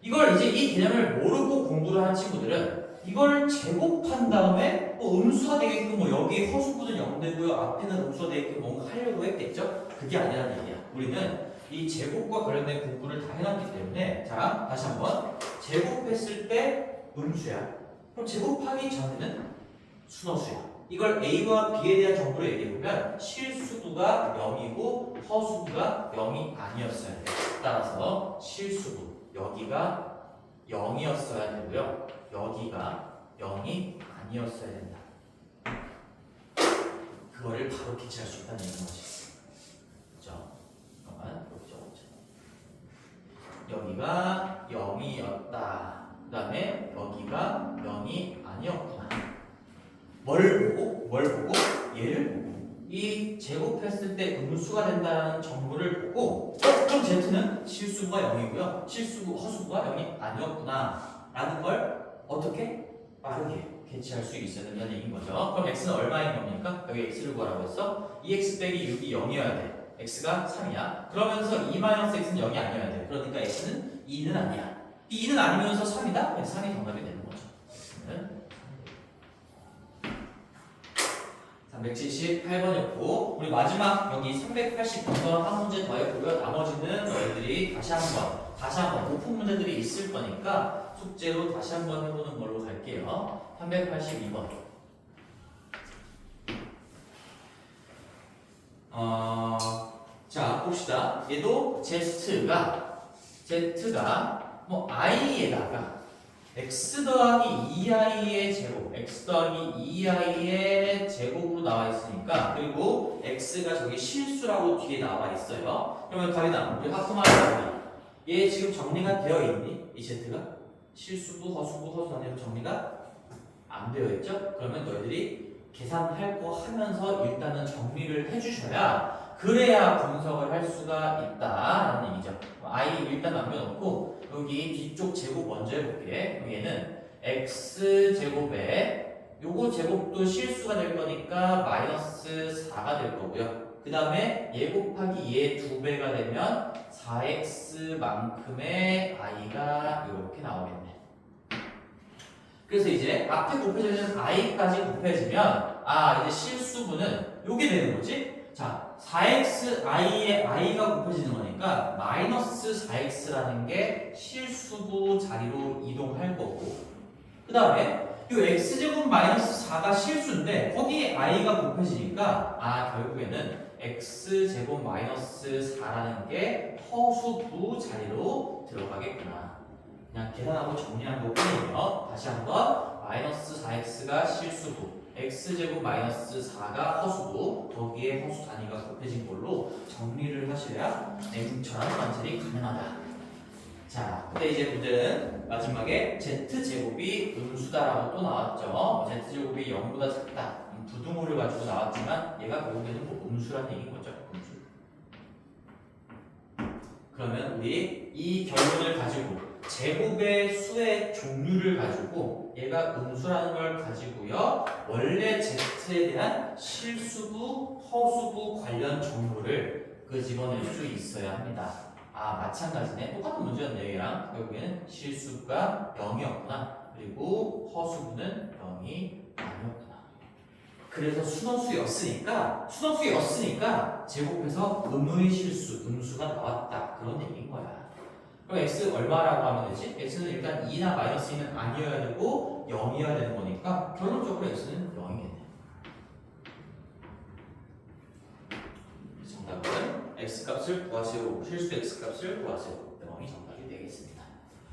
이걸 이제 이 개념을 모르고 공부를 한 친구들은 이걸 제곱한 다음에 음수가 되게끔 여기 허수부는 0 되고요. 앞에는 음수가 되게끔 뭔가 하려고 했겠죠? 그게 아니라는 얘기야. 우리는 이 제곱과 관련된 공부를 다 해놨기 때문에 자 다시 한번 제곱했을 때 음수야. 그럼 제곱하기 전에는 순어수야. 이걸 A와 B에 대한 정보를 얘기해보면 실수부가 0이고 허수부가 0이 아니었어야 돼. 따라서 실수부 여기가 0이었어야 되고요. 여기가 0이 아니었어야 된다. 그거를 바로 캐치할 수 있다는 얘기인 거지. 그죠? 잠깐만 이렇게 적어보자. 여기가 0이었다. 그 다음에 여기가 0이 아니었구나. 뭘 보고? 얘를 보고. 이 제곱했을 때 음수가 된다는 정보를 보고 그럼 Z는 실수부가 0이고요. 허수부가 0이 아니었구나 라는 걸 어떻게? 빠르게 캐치할 수 있어야 된다는 얘기인 거죠. 그럼 X는 얼마인 겁니까? 여기 X를 구하라고 했어. 2X 빼기 6이 0이어야 돼. X가 3이야. 그러면서 2-X는 0이 아니어야 돼. 그러니까 X는 2는 아니야. 2는 아니면서 3이다? 3이 정답이 되는 거죠. X는 378번이었고 우리 마지막 여기 380번 한 문제 더 해보고요. 나머지는 너희들이 다시 한번 오픈 문제들이 있을 거니까 숙제로 다시 한번 해보는 걸로 갈게요. 382번. 자 봅시다. 얘도 Z가 뭐 i에다가 x 더하기 2i의 제곱, x 더하기 2i의 제곱으로 나와 있으니까 그리고 x가 저기 실수라고 뒤에 나와 있어요. 그러면 가리나 우리 하품하는 얘 지금 정리가 되어 있니? 이 z가 실수부, 허수부, 허수단위로 정리가 안 되어 있죠? 그러면 너희들이 계산할 거 하면서 일단은 정리를 해주셔야 그래야 분석을 할 수가 있다라는 얘기죠. i 일단 남겨놓고 여기 뒤쪽 제곱 먼저 해볼게. 얘는 x제곱에 요거 제곱도 실수가 될 거니까 마이너스 4가 될 거고요. 그 다음에 얘 곱하기 얘 2배가 되면 4x만큼의 i가 이렇게 나오겠네. 그래서 이제 앞에 곱해지는 i까지 곱해지면 이제 실수분은 요게 되는 거지. 자, 4xi의 i가 곱해지는 거니까 마이너스 4x라는 게 실수부 자리로 이동할 거고 그 다음에 요 x제곱 마이너스 4가 실수인데 거기에 i가 곱해지니까 결국에는 x제곱 마이너스 4라는 게 허수부 자리로 들어가겠구나. 그냥 계산하고 정리한 거뿐이에요. 다시 한번 마이너스 4x가 실수부 x제곱 마이너스 4가 허수부 거기에 허수 단위가 곱해진 걸로 정리를 하셔야 냉철한 관찰이 가능하다. 자, 근데 이제 문제는 마지막에 z제곱이 음수다라고 또 나왔죠. z제곱이 0보다 작다. 부등호를 가지고 나왔지만 얘가 결국에는 뭐 음수라는 얘기인 거죠. 음수. 그러면 우리 이 결론을 가지고 제곱의 수의 종류를 가지고 얘가 음수라는 걸 가지고요. 원래 z에 대한 실수부, 허수부 관련 정보를 집어낼 수 있어야 합니다. 마찬가지네. 똑같은 문제였네 얘랑. 결국에는 실수가 0이었구나. 그리고 허수부는 0이 아니었구나. 그래서 순허수였으니까 제곱해서 음의 실수, 음수가 나왔다. 그런 얘기인 거야. 그럼 x 얼마라고 하면 되지? x는 일단 2나 마이너스 2는 아니어야 되고 0이어야 되는 거니까 결론적으로 x는 0이겠네. 정답은 x값을 구하세요. 실수 x값을 구하세요. 0이 정답이 되겠습니다.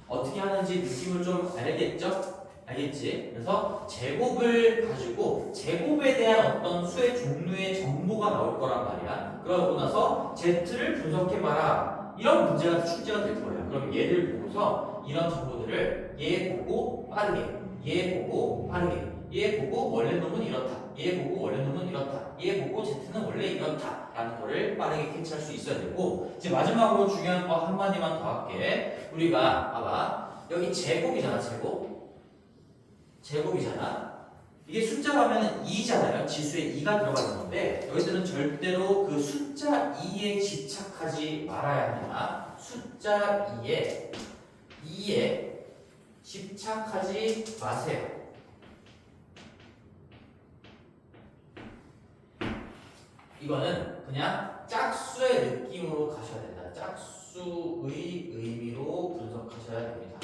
어떻게 하는지 느낌을 좀 알겠죠? 알겠지? 그래서 제곱을 가지고 제곱에 대한 어떤 수의 종류의 정보가 나올 거란 말이야. 그러고 나서 z를 분석해봐라. 이런 문제가 출제가 될 거예요. 그럼 얘를 보고서 이런 정보들을 얘 보고 빠르게, 얘 보고 빠르게, 얘 보고 원래 놈은 이렇다, 얘 보고 원래 놈은 이렇다, 얘 보고 z는 원래 이렇다 라는 거를 빠르게 캐치할 수 있어야 되고 이제 마지막으로 중요한 거 한마디만 더 할게. 우리가 봐봐 여기 제곱이잖아. 제곱이잖아. 이게 숫자라면 2잖아요. 지수에 2가 들어가는 건데 너희들은 절대로 그 숫자 2에 집착하지 말아야 합니다. 숫자 2에 집착하지 마세요. 이거는 그냥 짝수의 느낌 느낌으로 가셔야 된다. 짝수의 의미로 분석하셔야 됩니다.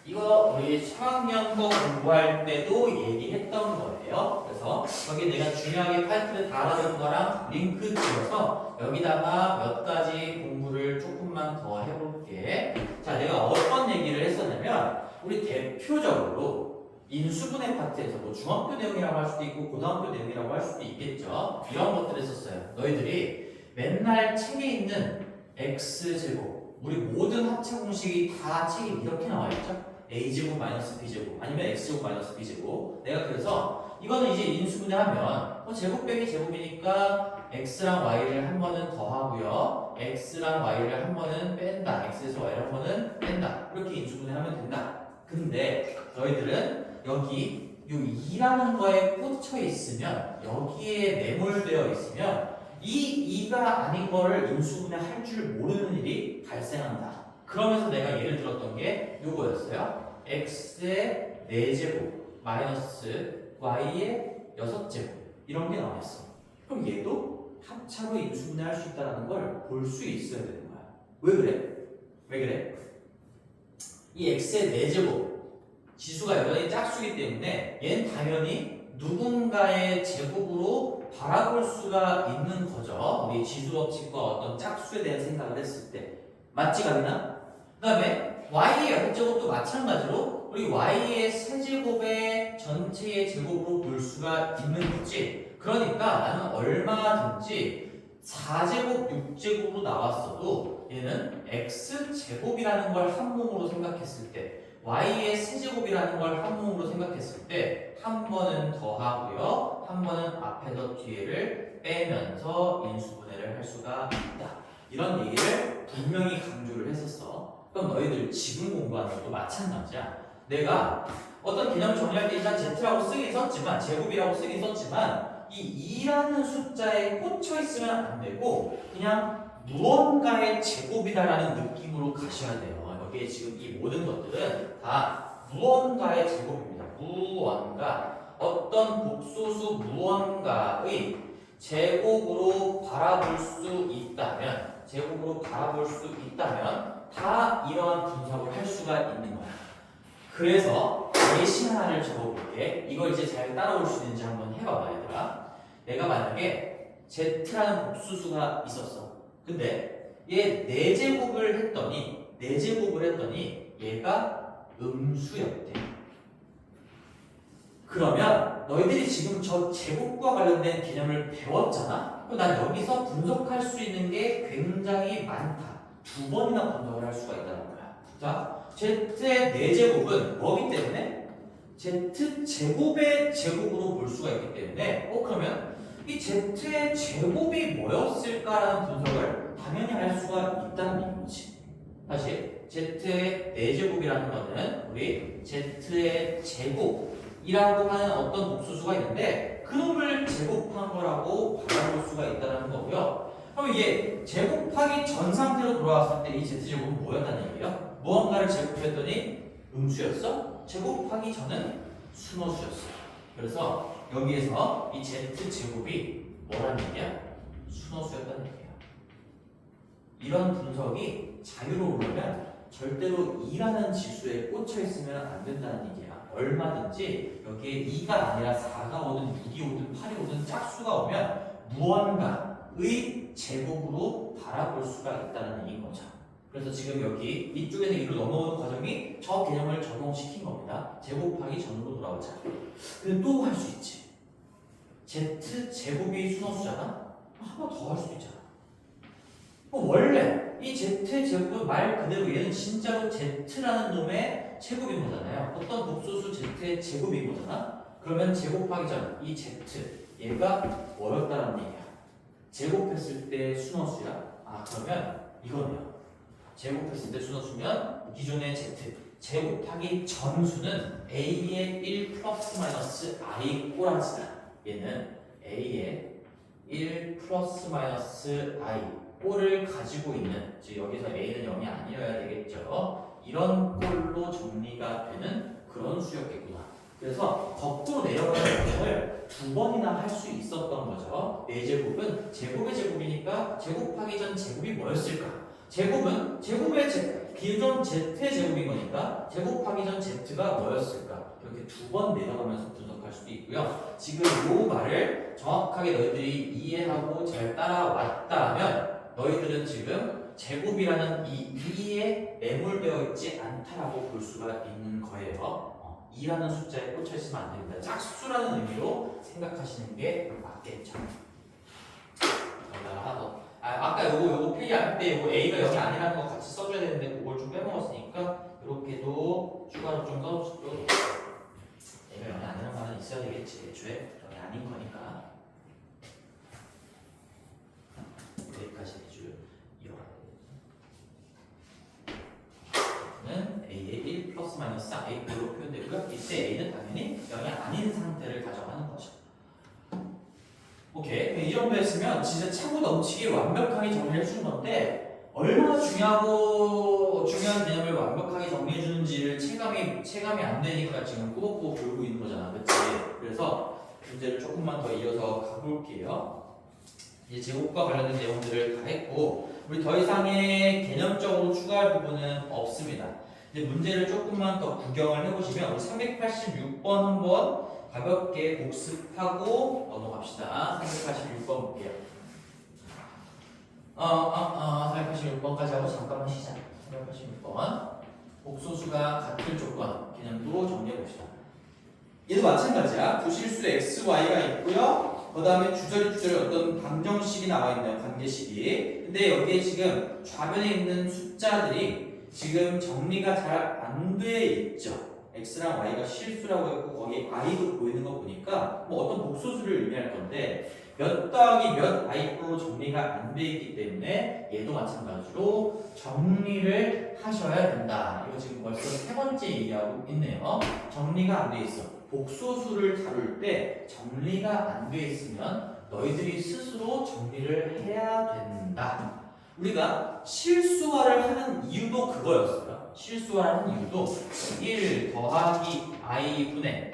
이거 우리 3학년 거 공부할 때도 얘기했던 거예요. 그래서 여기 내가 중요하게 파이썬을 다 알아둔 거랑 링크 지어서 여기다가 몇 가지 공부를 조금만 더 해볼게. 자, 내가 어떤 얘기를 했었냐면 우리 대표적으로 인수분해 파트에서 뭐 중학교 내용이라고 할 수도 있고 고등학교 내용이라고 할 수도 있겠죠. 이런 것들을 했었어요. 너희들이 맨날 책에 있는 x제곱 우리 모든 합체 공식이 다 책에 이렇게 나와 있죠. a제곱 마이너스 b제곱 아니면 x제곱 마이너스 b제곱. 내가 그래서 이거는 이제 인수분해하면 제곱 빼기 제곱이니까 x랑 y를 한 번은 더하고요, x랑 y를 한 번은 뺀다, x에서 y를 한 번은 뺀다, 이렇게 인수분해하면 된다. 근데 너희들은 여기 요 2라는 거에 꽂혀 있으면, 여기에 매몰되어 있으면 이 2가 아닌 거를 인수분해할 줄 모르는 일이 발생한다. 그러면서 내가 예를 들었던 게 요거였어요. x의 4제곱 마이너스 y의 6제곱 이런 게 나왔어. 그럼 얘도 합차로 인수분해할 수 있다는 걸 볼 수 있어야 되는 거야. 왜 그래? 왜 그래? 이 x의 4제곱 지수가 여전히 짝수기 때문에 얘는 당연히 누군가의 제곱으로 바라볼 수가 있는 거죠. 우리 지수 법칙과 어떤 짝수에 대한 생각을 했을 때. 맞지, 가빈아? 그 다음에 y의 6제곱도 마찬가지로 우리 y의 세제곱의 전체의 제곱으로 볼 수가 있는 거지. 그러니까 나는 얼마든지 4제곱, 6제곱으로 나왔어도 얘는 x제곱이라는 걸 한 몸으로 생각했을 때, y의 세제곱이라는 걸 한 몸으로 생각했을 때 한 번은 더하고요, 한 번은 앞에서 뒤에를 빼면서 인수분해를 할 수가 있다. 이런 얘기를 분명히 강조를 했었어. 그럼 너희들 지금 공부하는 것도 마찬가지야. 내가 어떤 개념을 정리할 때 일단 z라고 쓰긴 썼지만, 제곱이라고 쓰긴 썼지만 이 2라는 숫자에 꽂혀 있으면 안 되고 그냥 무언가의 제곱이다라는 느낌으로 가셔야 돼요. 여기에 지금 이 모든 것들은 다 무언가의 제곱입니다. 무언가, 어떤 복소수 무언가의 제곱으로 바라볼 수 있다면, 제곱으로 바라볼 수 있다면 다 이러한 분석을 할 수가 있는 거야. 그래서 예시 하나를 적어볼게. 이걸 이제 잘 따라올 수 있는지 한번 해봐봐, 얘들아. 내가 만약에 z라는 복수수가 있었어. 근데 얘 4제곱을 했더니 얘가 음수였대. 그러면 너희들이 지금 저 제곱과 관련된 개념을 배웠잖아? 그럼 난 여기서 분석할 수 있는 게 굉장히 많다. 2번이나 분석을 할 수가 있다는 거야. 자, z의 4제곱은 뭐기 때문에? z제곱의 제곱으로 볼 수가 있기 때문에 그러면 이 z의 제곱이 뭐였을까라는 분석을 당연히 할 수가 있다는 얘기지. 다시 z의 4제곱이라는 거는 우리 z의 제곱이라고 하는 어떤 복수수가 있는데 그놈을 제곱한 거라고 바라볼 수가 있다는 거고요. 그럼 이게 제곱하기 전 상태로 돌아왔을 때 이 z제곱은 뭐였다는 얘기예요? 무언가를 제곱했더니 음수였어? 제곱하기 전은 순호수였어. 그래서 여기에서 이 z제곱이 뭐라는 얘기야? 순호수였다는 얘기야. 이런 분석이 자유로우려면 절대로 2라는 지수에 꽂혀 있으면 안 된다는 얘기야. 얼마든지 여기에 2가 아니라 4가 오든 6이 오든 8이 오든 짝수가 오면 무언가의 제곱으로 바라볼 수가 있다는 얘기인 거죠. 그래서 지금 여기 이쪽에서 2로 넘어오는 과정이 저 개념을 적용시킨 겁니다. 제곱하기 전으로 돌아오자. 근데 또 할 수 있지. z제곱이 순호수잖아? 한 번 더 할 수도 있잖아. 원래 이 z제곱은 말 그대로 얘는 진짜로 z라는 놈의 제곱인 거잖아요. 어떤 복소수 z의 제곱인 거잖아. 그러면 제곱하기 전 이 z 얘가 뭐였다는 얘기야? 제곱했을 때 순호수야. 그러면 이거네요. 제곱했을 때 순호수면 기존의 z 제곱하기 전수는 a의 1 플러스 마이너스 i 꼬라지다. 얘는 a의 1 플러스 마이너스 i 꼴을 가지고 있는, 즉 여기서 a는 0이 아니어야 되겠죠. 이런 꼴로 정리가 되는 그런 수였겠구나. 그래서 거꾸로 내려가는 과정을 두 번이나 할 수 있었던 거죠. 4제곱은 제곱의 제곱이니까 제곱하기 전 제곱이 뭐였을까? 제곱은 제곱의 기존 z의 제곱인 거니까 제곱하기 전 z가 뭐였을까? 이렇게 두 번 내려가면서 분석할 수도 있고요. 지금 이 말을 정확하게 너희들이 이해하고 잘 따라왔다면 너희들은 지금 제곱이라는 이 2에 매몰되어 있지 않다라고 볼 수가 있는 거예요. 2라는 숫자에 꽂혀 있으면 안 됩니다. 짝수라는 의미로 생각하시는 게 맞겠죠. 여기다가 하나 더. 아까 요거 필기할 때 요거 A가 0이 아니라는 거 같이 써줘야 되는데 그걸 좀 빼먹었으니까 이렇게도 추가로 좀 써주시고 A가 0이 아니라는 말은 있어야 되겠지. 애초에 0이 아닌 거니까 여기까지 해줄 이어가 는 A의 1 플러스 마이너스 A로 표현되고요. 이때 A는 당연히 0이 아닌 상태를 가져가는 거죠. 오케이. 이 정도 했으면 진짜 차고 넘치게 완벽하게 정리해 주는 건데 얼마나 중요한 개념을 완벽하게 정리해 주는지를 체감이 안 되니까 지금 꾸벅꾸벅 돌고 있는 거잖아. 그치? 그래서 문제를 조금만 더 이어서 가볼게요. 이제 제곱과 관련된 내용들을 다 했고 우리 더 이상의 개념적으로 추가할 부분은 없습니다. 이제 문제를 조금만 더 구경을 해보시면 우리 386번 한번 가볍게 복습하고 넘어갑시다. 386번 볼게요. 386번까지 하고 잠깐만 쉬자. 386번 복소수가 같을 조건 개념도 정리해봅시다. 얘도 마찬가지야. 부실수 x, y가 있고요. 그 다음에 주저리 어떤 방정식이 나와 있네요. 관계식이. 근데 여기에 지금 좌변에 있는 숫자들이 지금 정리가 잘 안 돼 있죠. x랑 y가 실수라고 했고 거기 i도 보이는 거 보니까 뭐 어떤 복소수를 의미할 건데 몇 더하기 몇 i로 정리가 안 돼 있기 때문에 얘도 마찬가지로 정리를 하셔야 된다. 이거 지금 벌써 세 번째 얘기하고 있네요. 정리가 안 돼 있어. 복소수를 다룰 때 정리가 안 돼 있으면 너희들이 스스로 정리를 해야 된다. 우리가 실수화를 하는 이유도 그거였어요. 실수화를 하는 이유도 1 더하기 i분의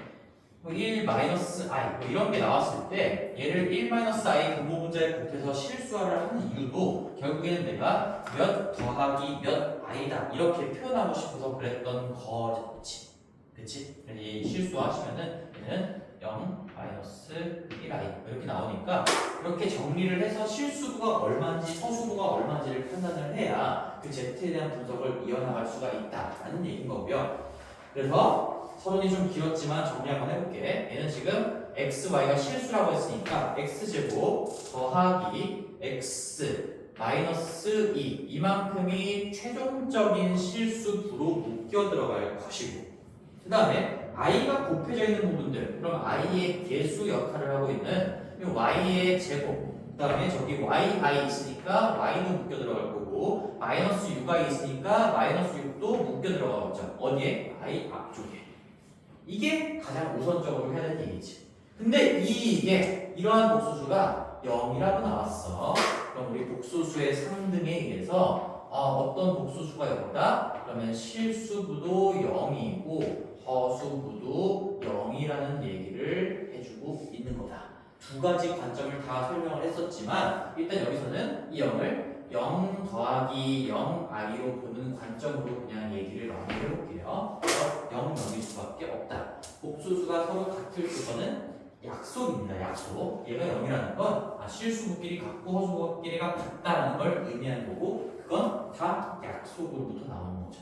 1 마이너스 i 뭐 이런 게 나왔을 때 얘를 1 마이너스 i 분모분자에 곱해서 실수화를 하는 이유도 결국에는 내가 몇 더하기 몇 i다 이렇게 표현하고 싶어서 그랬던 거지. 그치? 이 실수화 하시면은 얘는 0 마이너스 1i 이렇게 나오니까 이렇게 정리를 해서 실수부가 얼마인지 서수부가 얼마인지를 판단을 해야 그 z에 대한 분석을 이어나갈 수가 있다라는 얘기인 거고요. 그래서 서론이 좀 길었지만 정리 한번 해볼게. 얘는 지금 x, y가 실수라고 했으니까 x제곱 더하기 x 마이너스 2 이만큼이 최종적인 실수부로 묶여 들어갈 것이고 그 다음에 i가 곱해져 있는 부분들 그럼 i의 개수 역할을 하고 있는 y의 제곱 그 다음에 저기 yi 있으니까 y도 묶여 들어갈 거고 마이너스 6i 있으니까 마이너스 6도 묶여 들어가겠죠. 어디에? i 앞쪽에. 이게 가장 우선적으로 해야 되는 얘기지. 근데 이게 이러한 복소수가 0이라고 나왔어. 그럼 우리 복소수의 상등에 의해서 어떤 복소수가 0이다? 그러면 실수부도 0이고 허수부도 0이라는 얘기를 해주고 있는 거다. 두 가지 관점을 다 설명을 했었지만 일단 여기서는 이 0을 0 더하기 0i로 보는 관점으로 그냥 얘기를 마무리해볼게요. 0, 0일 수밖에 없다. 복소수가 서로 같을 그거는 약속입니다. 약속. 얘가 0이라는 건 실수부끼리 같고 허수부끼리가 같다라는 걸 의미하는 거고 그건 다 약속으로부터 나오는 거죠.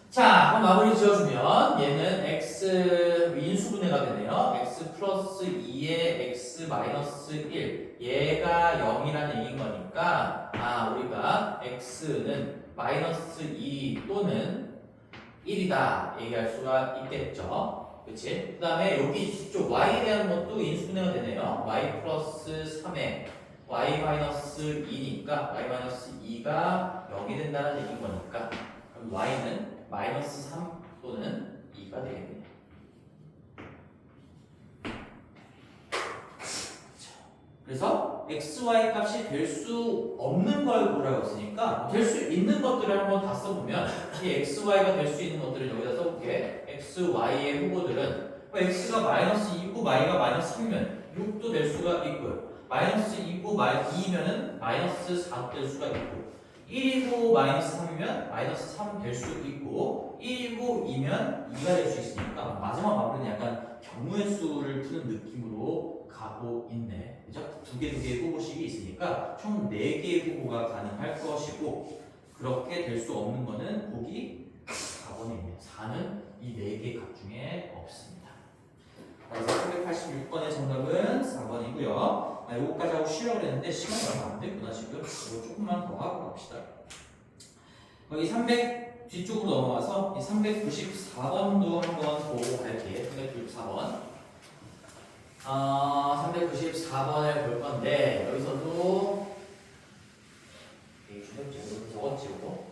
자, 그럼 마무리 지어주면 얘는 x 인수분해가 되네요. x 플러스 2의 x 마이너스 1 얘가 0이라는 얘기인 거니까 우리가 x는 마이너스 2 또는 1이다 얘기할 수가 있겠죠. 그치? 그 다음에 여기 뒤쪽 y에 대한 것도 인수분해가 되네요. y 플러스 3에 y 마이너스 2니까 y 마이너스 2가 0이 된다는 얘기인 거니까 그럼 y는 마이너스 3 또는 2가 되겠네요. 그래서 x, y 값이 될 수 없는 걸 보라고 했으니까 될 수 있는 것들을 한번 다 써보면 이 x, y가 될 수 있는 것들을 여기다 써볼게. x, y의 후보들은 x가 마이너스 2고 y가 마이너스 3이면 6도 될 수가 있고요. 마이너스 2고 2면은 마이너스 4도 될 수가 있고 1이고 마이너스 3이면 마이너스 3 될 수 있고 1이고 2면 2가 될 수 있으니까 마지막 마무리는 약간 경우의 수를 푸는 느낌으로 가고 있네. 그죠? 두 개의 후보식이 있으니까 총 4개의 후보가 가능할 것이고 그렇게 될 수 없는 거는 보기 4번입니다. 4는 이 4개 각 중에 없습니다. 그래서 386번의 정답은 4번이고요. 이거까지 하고 쉬려고 했는데 시간이 얼마 안 됐구나 지금. 이거 조금만 더 하고 갑시다. 여기 300 뒤쪽으로 넘어가서 이 394번도 한번 보고 갈게요. 394번. 394번을 볼 건데 여기서도 주력적으로 적었지 이거.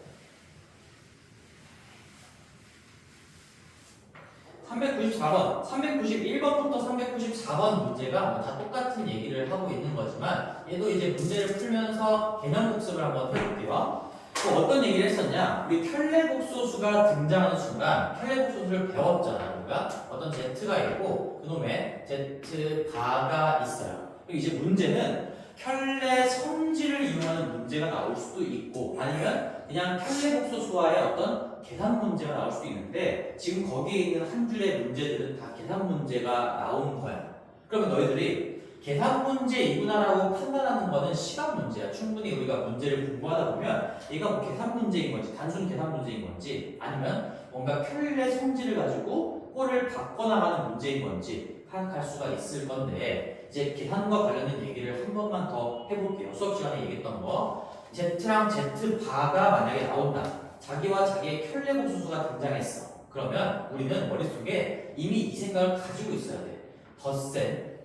394번, 391번부터 394번 문제가 다 똑같은 얘기를 하고 있는 거지만 얘도 이제 문제를 풀면서 개념 복습을 한번 해볼게요. 또 어떤 얘기를 했었냐? 우리 켤레복소수가 등장하는 순간 켤레복소수를 배웠잖아. 우리가 어떤 z가 있고 그놈에 z바가 있어요. 그리고 이제 문제는 켤레 성질을 이용하는 문제가 나올 수도 있고 아니면 그냥 켤레복소수와의 어떤 계산 문제가 나올 수도 있는데 지금 거기에 있는 한 줄의 문제들은 다 계산 문제가 나온 거야. 그러면 너희들이 계산 문제이구나라고 판단하는 거는 시간 문제야. 충분히 우리가 문제를 공부하다 보면 얘가 뭐 계산 문제인 건지 단순 계산 문제인 건지 아니면 뭔가 켤레 성질을 가지고 꼴을 바꿔나가는 문제인 건지 파악할 수가 있을 건데 이제 계산과 관련된 얘기를 한 번만 더 해볼게요. 수업 시간에 얘기했던 거 z랑 z바가 만약에 나온다. 자기와 자기의 켤레복소수가 등장했어. 그러면 우리는 머릿속에 이미 이 생각을 가지고 있어야 돼. 덧셈,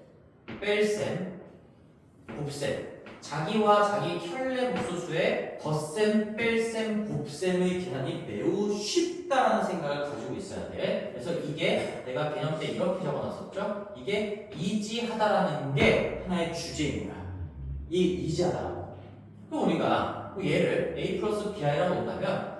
뺄셈, 곱셈. 자기와 자기 켤레복소수의 덧셈, 뺄셈, 곱셈의 계산이 매우 쉽다는 생각을 가지고 있어야 돼. 그래서 이게 내가 개념 때 이렇게 적어놨었죠. 이게 이지하다라는 게 하나의 주제인 거야. 이 이지하다라고. 그럼 우리가 얘를 a 플러스 bi라고 한다면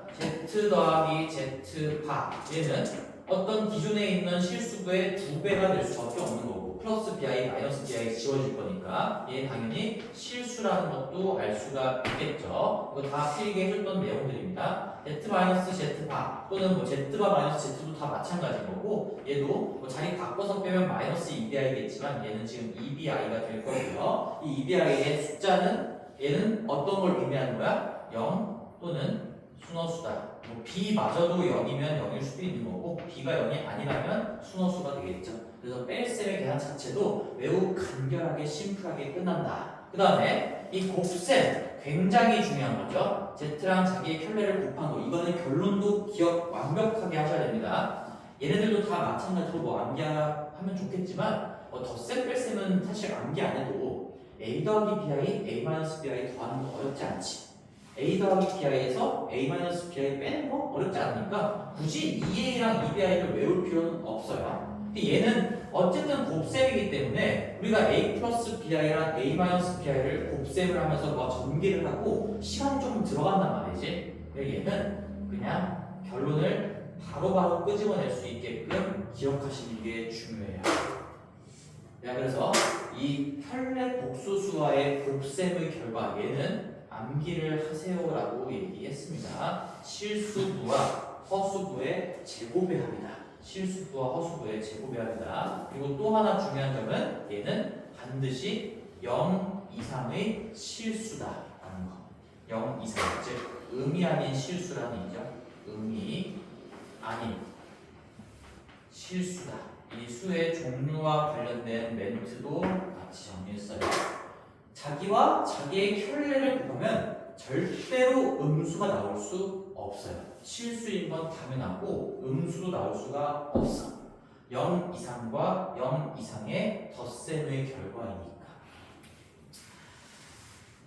z 더하기 z바 얘는 어떤 기존에 있는 실수부의 2배가 될 수밖에 없는 거고 플러스 bi 마이너스 bi 지워질 거니까 얘 당연히 실수라는 것도 알 수가 있겠죠. 이거 다 필기 해줬던 내용들입니다. z 마이너스 z바 또는 뭐 z바 마이너스 z도 다 마찬가지인 거고 얘도 뭐 자리 바꿔서 빼면 마이너스 2bi겠지만 얘는 지금 2bi가 될 거고요. 이 2bi의 숫자는 얘는 어떤 걸 의미하는 거야? 0 또는 순허수다. 뭐 b마저도 0이면 0일 수도 있는 거고 b가 0이 아니라면 순허수가 되겠죠. 그래서 뺄셈의 계산 자체도 매우 간결하게 심플하게 끝난다. 그 다음에 이 곱셈 굉장히 중요한 거죠. z랑 자기의 켤레를 곱한 거 이거는 결론도 기억 완벽하게 하셔야 됩니다. 얘네들도 다 마찬가지로 뭐 암기하면 좋겠지만 덧셈 뺄셈은 사실 암기 안 해도 a 더하기 bi, a 마이너스 bi 더하는 거 어렵지 않지. a 더하기 bi에서 a 마이너스 bi 빼는 거 어렵지 않으니까 굳이 2a랑 2bi를 외울 필요는 없어요. 근데 얘는 어쨌든 곱셈이기 때문에 우리가 a 플러스 bi랑 a 마이너스 bi를 곱셈을 하면서 뭐 전개를 하고 시간이 조금 들어간단 말이지. 얘는 그냥 결론을 바로바로 끄집어낼 수 있게끔 기억하시는 게 중요해요. 그래서 이 켤레 복소수와의 곱셈의 결과 얘는 암기를 하세요라고 얘기했습니다. 실수부와 허수부의 제곱의 합이다. 실수부와 허수부의 제곱의 합이다. 그리고 또 하나 중요한 점은 얘는 반드시 0 이상의 실수다라는 거. 0 이상, 즉 의미 아닌 실수라는 얘기죠. 의미 아닌 실수다. 이 수의 종류와 관련된 멘트도 같이 정리했어요. 자기와 자기의 켤레를 곱하면 절대로 음수가 나올 수 없어요. 실수인 건 당연하고 음수도 나올 수가 없어. 0 이상과 0 이상의 덧셈의 결과이니까.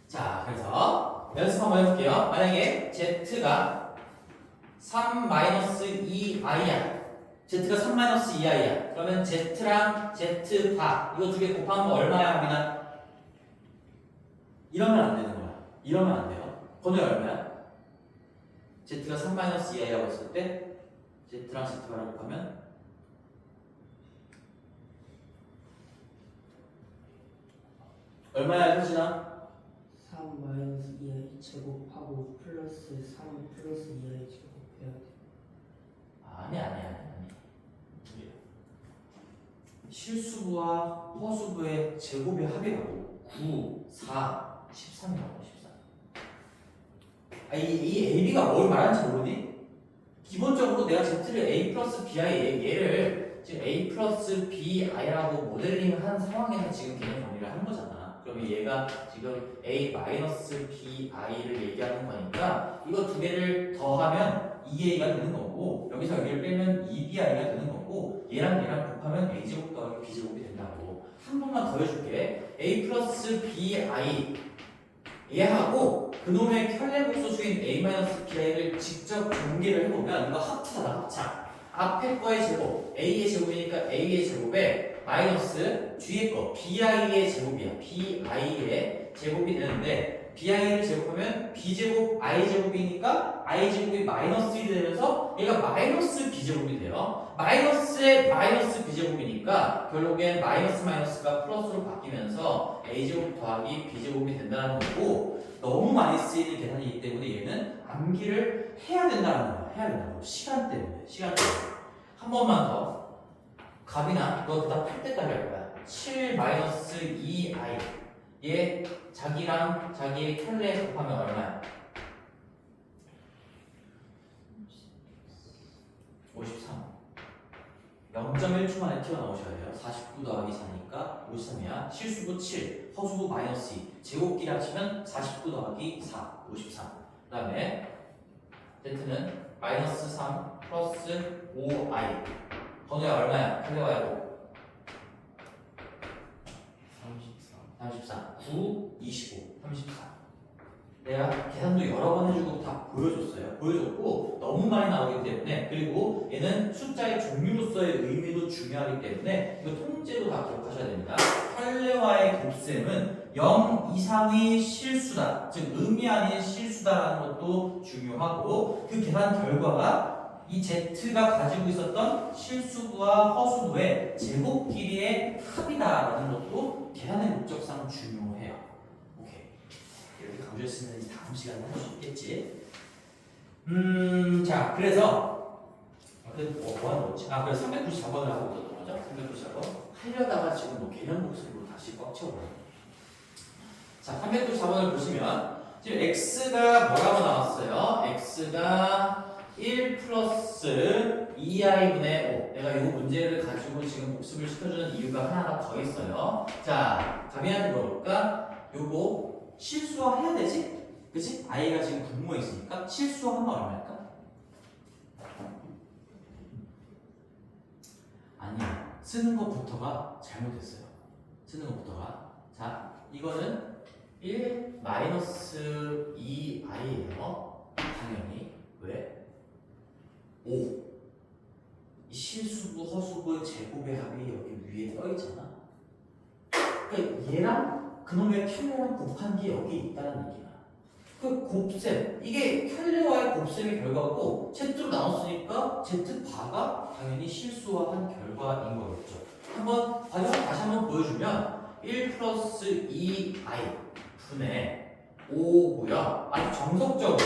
자, 그래서 연습 한번 해볼게요. 만약에 z가 3-2i야. z가 3-2i야. 그러면 z랑 z바 이거 두 개 곱하면 얼마야, 우리나? 이러면 안 되는 거야. 이러면 안 돼요. 번호가 얼마야? z가 3-2i라고 했을 때 z랑 z바를 곱하면 얼마야 효진아? 3 마이너스 2i 제곱하고 플러스 3 플러스 2i 제곱해야 돼. 아니. 실수부와 허수부의 제곱의 합이라고. 9, 4, 13이라고. 13. 이 AB가 뭘 말하는지 모르니? 기본적으로 내가 Z를 A 플러스 BI 얘를 지금 A 플러스 BI라고 모델링을 한 상황에서 지금 개념 정리를 하는 거잖아. 그러면 얘가 지금 A 마이너스 BI를 얘기하는 거니까 이거 두 개를 더하면 2A가 되는 거고 여기서 여기를 빼면 2BI가 되는 거고 얘랑 곱하면 A제곱 더하기 B제곱이 된다고. 한 번만 더 해줄게. A 플러스 BI 얘하고 그놈의 켤레복소수인 A-BI를 직접 공개를 해보면 이거 합차다 합차. 앞에 거의 제곱 A의 제곱이니까 A의 제곱에 마이너스 뒤에 거 BI의 제곱이야. BI의 제곱이 되는데 BI를 제곱하면 B제곱 I제곱이니까 I제곱이 마이너스 1이 되면서 얘가 마이너스 B제곱이 돼요. 마이너스에 마이너스 B제곱이니까 결국엔 마이너스가 플러스로 바뀌면서 A제곱 더하기 B제곱이 된다는 거고 너무 많이 쓰이는 계산이기 때문에 얘는 암기를 해야 된다는 거야. 해야 된다고. 시간 때문에. 한 번만 더. 갑이나 너 대답할 때까지 할 거야. 7 마이너스 2i 얘 자기랑 자기의 켤레 곱하면 얼마야? 53. 0.1초 만에 튀어나오셔야 돼요. 49 더하기 4니까 53이야. 실수부 7, 허수부 마이너스 2. 제곱끼리 합치면 49 더하기 4, 53. 그 다음에 Z는 마이너스 3 플러스 5i. 번호야 얼마야? 켤레와야고 34. 9, 25, 34. 내가 계산도 여러 번 해주고 다 보여줬어요. 보여줬고 너무 많이 나오기 때문에 그리고 얘는 숫자의 종류로서의 의미도 중요하기 때문에 이거 통째로 다 기억하셔야 됩니다. 켤레와의 곱셈은 0 이상의 실수다. 즉 의미 아닌 실수다라는 것도 중요하고 그 계산 결과가 이 Z가 가지고 있었던 실수부와 허수부의 제곱끼리의 합이다라는 것도 계산의 목적상 중요해요. 오케이. 이렇게 강조했으면 이제 다음 시간에 할 수 있겠지. 자, 그래서 뭐 하는 거지? 그래서 394번을 하고 있었던 거죠. 394번 하려다가 지금 뭐 개념 복습으로 다시 꽉 채워버려. 자, 394번을 보시면 지금 x가 뭐라고 나왔어요? x가 1 플러스 2i분의 5. 내가 이 문제를 가지고 지금 복습을 시켜주는 이유가 하나 더 있어요. 자, 가빈한테 물어볼까? 요거 실수화 해야 되지? 그치? i가 지금 분모에 있으니까 실수화하면 얼마일까? 아니야. 쓰는 것부터가 잘못했어요. 쓰는 것부터가. 자, 이거는 1 마이너스 2i예요. 당연히. 왜? 5. 이 실수부, 허수부의 제곱의 합이 여기 위에 떠 있잖아. 그러니까 얘랑 그놈의 켤레랑 곱한 게 여기 있다는 얘기야. 그 곱셈, 이게 켤레와의 곱셈의 결과고 Z로 나눴으니까 Z바가 당연히 실수화한 결과인 거겠죠. 한번 과정을 다시 한번 보여주면 1 플러스 2i 분의 5고요. 아주 정석적으로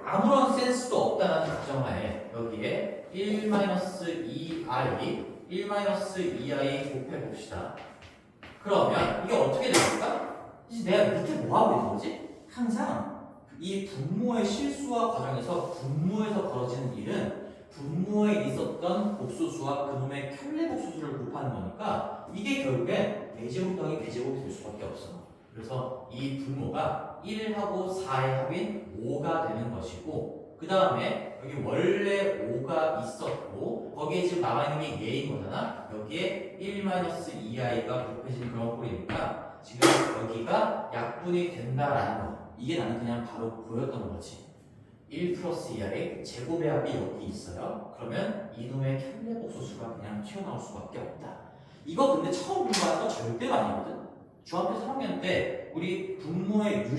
아무런 센스도 없다는 가정하에 여기에 1 마이너스 2i 1 마이너스 2i 곱해봅시다. 그러면 이게 어떻게 됩니까? 이제 내가 밑에 뭐 하고 있는 거지? 항상 이 분모의 실수화 과정에서 분모에서 벌어지는 일은 분모에 있었던 복소수와 그놈의 켤레 복소수를 곱하는 거니까 이게 결국에 A제곱 더하기 B제곱이 될 수밖에 없어. 그래서 이 분모가 1하고 4의 합인 5가 되는 것이고 그 다음에 여기 원래 5가 있었고 거기에 지금 남아있는 게 얘인 거잖아. 여기에 1-2i가 곱해진 그런 꼴이니까 지금 여기가 약분이 된다라는 거. 이게 나는 그냥 바로 보였던 거지. 1 플러스 2i 제곱의 합이 여기 있어요. 그러면 이놈의 켤레 복소수가 그냥 튀어나올 수밖에 없다. 이거 근데 처음 공부하는 거 절대로 아니거든. 중학교 3학년 때 우리 분모의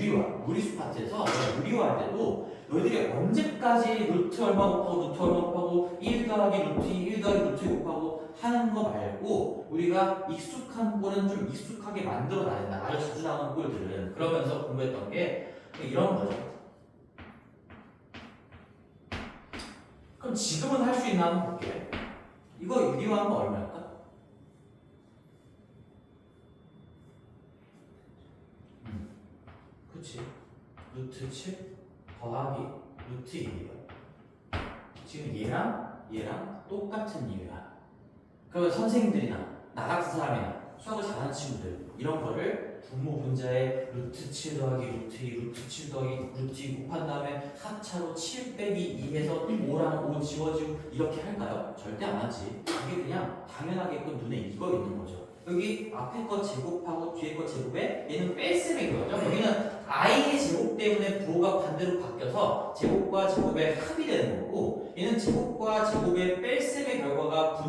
무리수 파트에서 유리화 할 때도 너희들이 언제까지 루트 얼마 곱하고 루트 얼마 곱하고 1 더하기 루트 2, 1 더하기 루트 2 곱하고 하는 거 말고 우리가 익숙한 꼴은 좀 익숙하게 만들어 놔야 된다. 아주 자주 나오는 꼴들은. 그러면서 공부했던 게 이런 거죠. 그럼 지금은 할 수 있나 한번 볼게. 이거 유리화하면 얼마일까? 그치? 루트 7 더하기 루트 2예요. 지금 얘랑 똑같은 이유야. 그러면 선생님들이나 나 같은 사람이나 수학을 잘하는 친구들 이런 거를 분모 분자에 루트 7 더하기 루트 2, 루트 7 더하기 루트 2 곱한 다음에 합차로 7 빼기 2 해서 5랑 5 지워지고 이렇게 할까요? 절대 안 하지. 이게 그냥 당연하게끔 눈에 익어 있는 거죠. 여기 앞에 거 제곱하고 뒤에 거 제곱에 얘는 뺄셈인 거죠. 여기는 i의 제곱 때문에 부호가 반대로 바뀌어서 제곱과 제곱의 합이 되는 거고 얘는 제곱과 제곱의 뺄셈의 결과가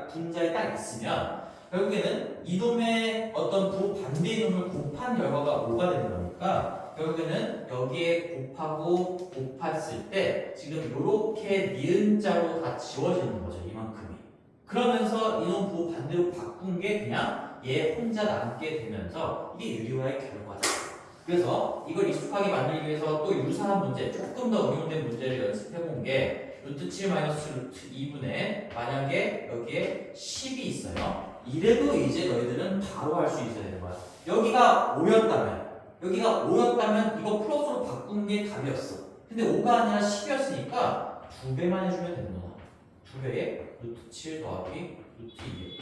분자에 딱 있으면 결국에는 이놈의 어떤 부호 반대의 놈을 곱한 결과가 5가 되는 거니까 결국에는 여기에 곱하고 곱했을 때 지금 이렇게 니은자로 다 지워지는 거죠. 이만큼이. 그러면서 이놈 부호 반대로 바꾼 게 그냥 얘 혼자 남게 되면서 이게 유리화의 결과다. 그래서 이걸 익숙하게 만들기 위해서 또 유사한 문제, 조금 더 응용된 문제를 연습해 본 게 루트 7 마이너스 루트 2분의 만약에 여기에 10이 있어요. 이래도 이제 너희들은 바로 할 수 있어야 되는 거야. 여기가 5였다면 이거 플러스로 바꾼 게 답이었어. 근데 5가 아니라 10이었으니까 2배만 해주면 되는 거야. 2배에 루트 7 더하기 루트 2였지.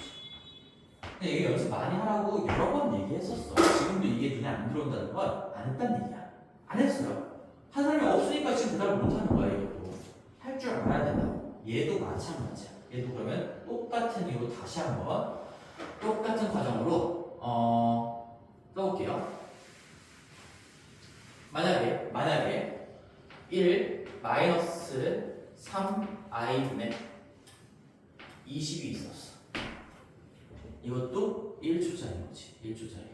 근데 이게 연습 많이 하라고 여러 번 얘기했었어. 지금도 이게 눈에 안 들어온다는 건 안 했다는 얘기야. 안 했어요. 한 사람이 없으니까 지금 대답을 못 하는 거야. 이것도 할 줄 알아야 된다고. 얘도 마찬가지야. 얘도 그러면 똑같은 이유로 다시 한번 똑같은 과정으로 써볼게요. 만약에 1 마이너스 3i분의 20이 있었어. 이것도 1초짜리인 거지. 1초짜리.